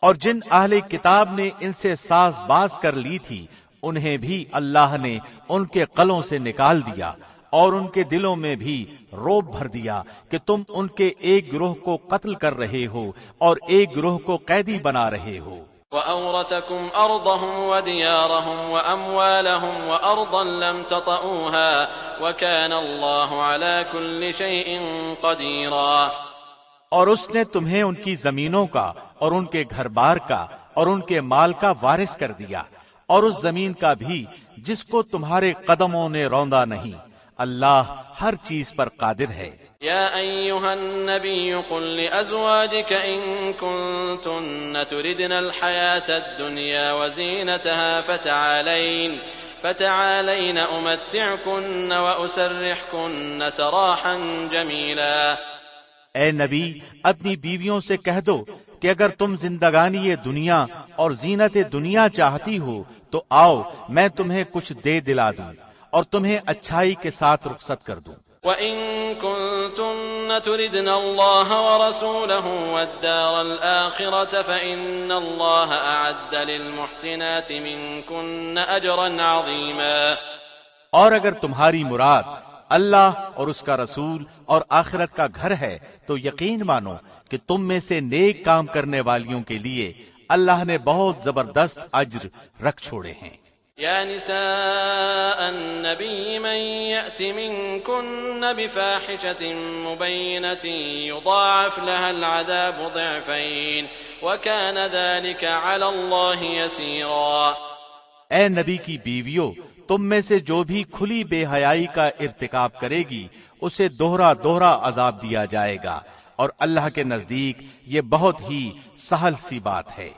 اور جن اہل کتاب نے ان سے ساز باز کر لی تھی انہیں بھی اللہ نے ان کے قلوں سے نکال دیا، اور ان کے دلوں میں بھی رعب بھر دیا کہ تم ان کے ایک گروہ کو قتل کر رہے ہو اور ایک گروہ کو قیدی بنا رہے ہو۔ وَأَوْرَثَكُمْ أَرْضَهُمْ وَدِيَارَهُمْ وَأَمْوَالَهُمْ وَأَرْضًا لَّمْ تَطَئُوهَا وَكَانَ اللَّهُ عَلَى كُلِّ شَيْءٍ قَدِيرًا۔ اور اس نے تمہیں ان کی زمینوں کا اور ان کے گھر بار کا اور ان کے مال کا وارث کر دیا، اور اس زمین کا بھی جس کو تمہارے قدموں نے روندا نہیں۔ اللہ ہر چیز پر قادر ہے۔ یا ایھا النبی قل لأزواجک ان کنتن تردن الحیاة الدنیا وزینتها فتعالین امتعکن واسرحکن سراحا جمیلا۔ اے نبی اپنی بیویوں سے کہہ دو کہ اگر تم زندگانی دنیا اور زینت دنیا چاہتی ہو تو آؤ میں تمہیں کچھ دے دلا دوں اور تمہیں اچھائی کے ساتھ رخصت کر دوں۔ وَإِن كُنتُنَّ تُرِدْنَ اللَّهَ وَرَسُولَهُ وَالدَّارَ الْآخِرَةَ فَإِنَّ اللَّهَ أَعَدَّ لِلْمُحْسِنَاتِ مِنكُنَّ أَجْرًا عَظِيمًا۔ اور اگر تمہاری مراد اللہ اور اس کا رسول اور آخرت کا گھر ہے تو یقین مانو کہ تم میں سے نیک کام کرنے والیوں کے لیے اللہ نے بہت زبردست اجر رکھ چھوڑے ہیں۔ یا نساء النبی من یأت منکن بفاحشة مبینة یضاعف لها العذاب ضعفین وکان ذلك علی اللہ یسیرا۔ اے نبی کی بیویوں، تم میں سے جو بھی کھلی بے حیائی کا ارتکاب کرے گی اسے دوہرا دوہرا عذاب دیا جائے گا، اور اللہ کے نزدیک یہ بہت ہی سہل سی بات ہے۔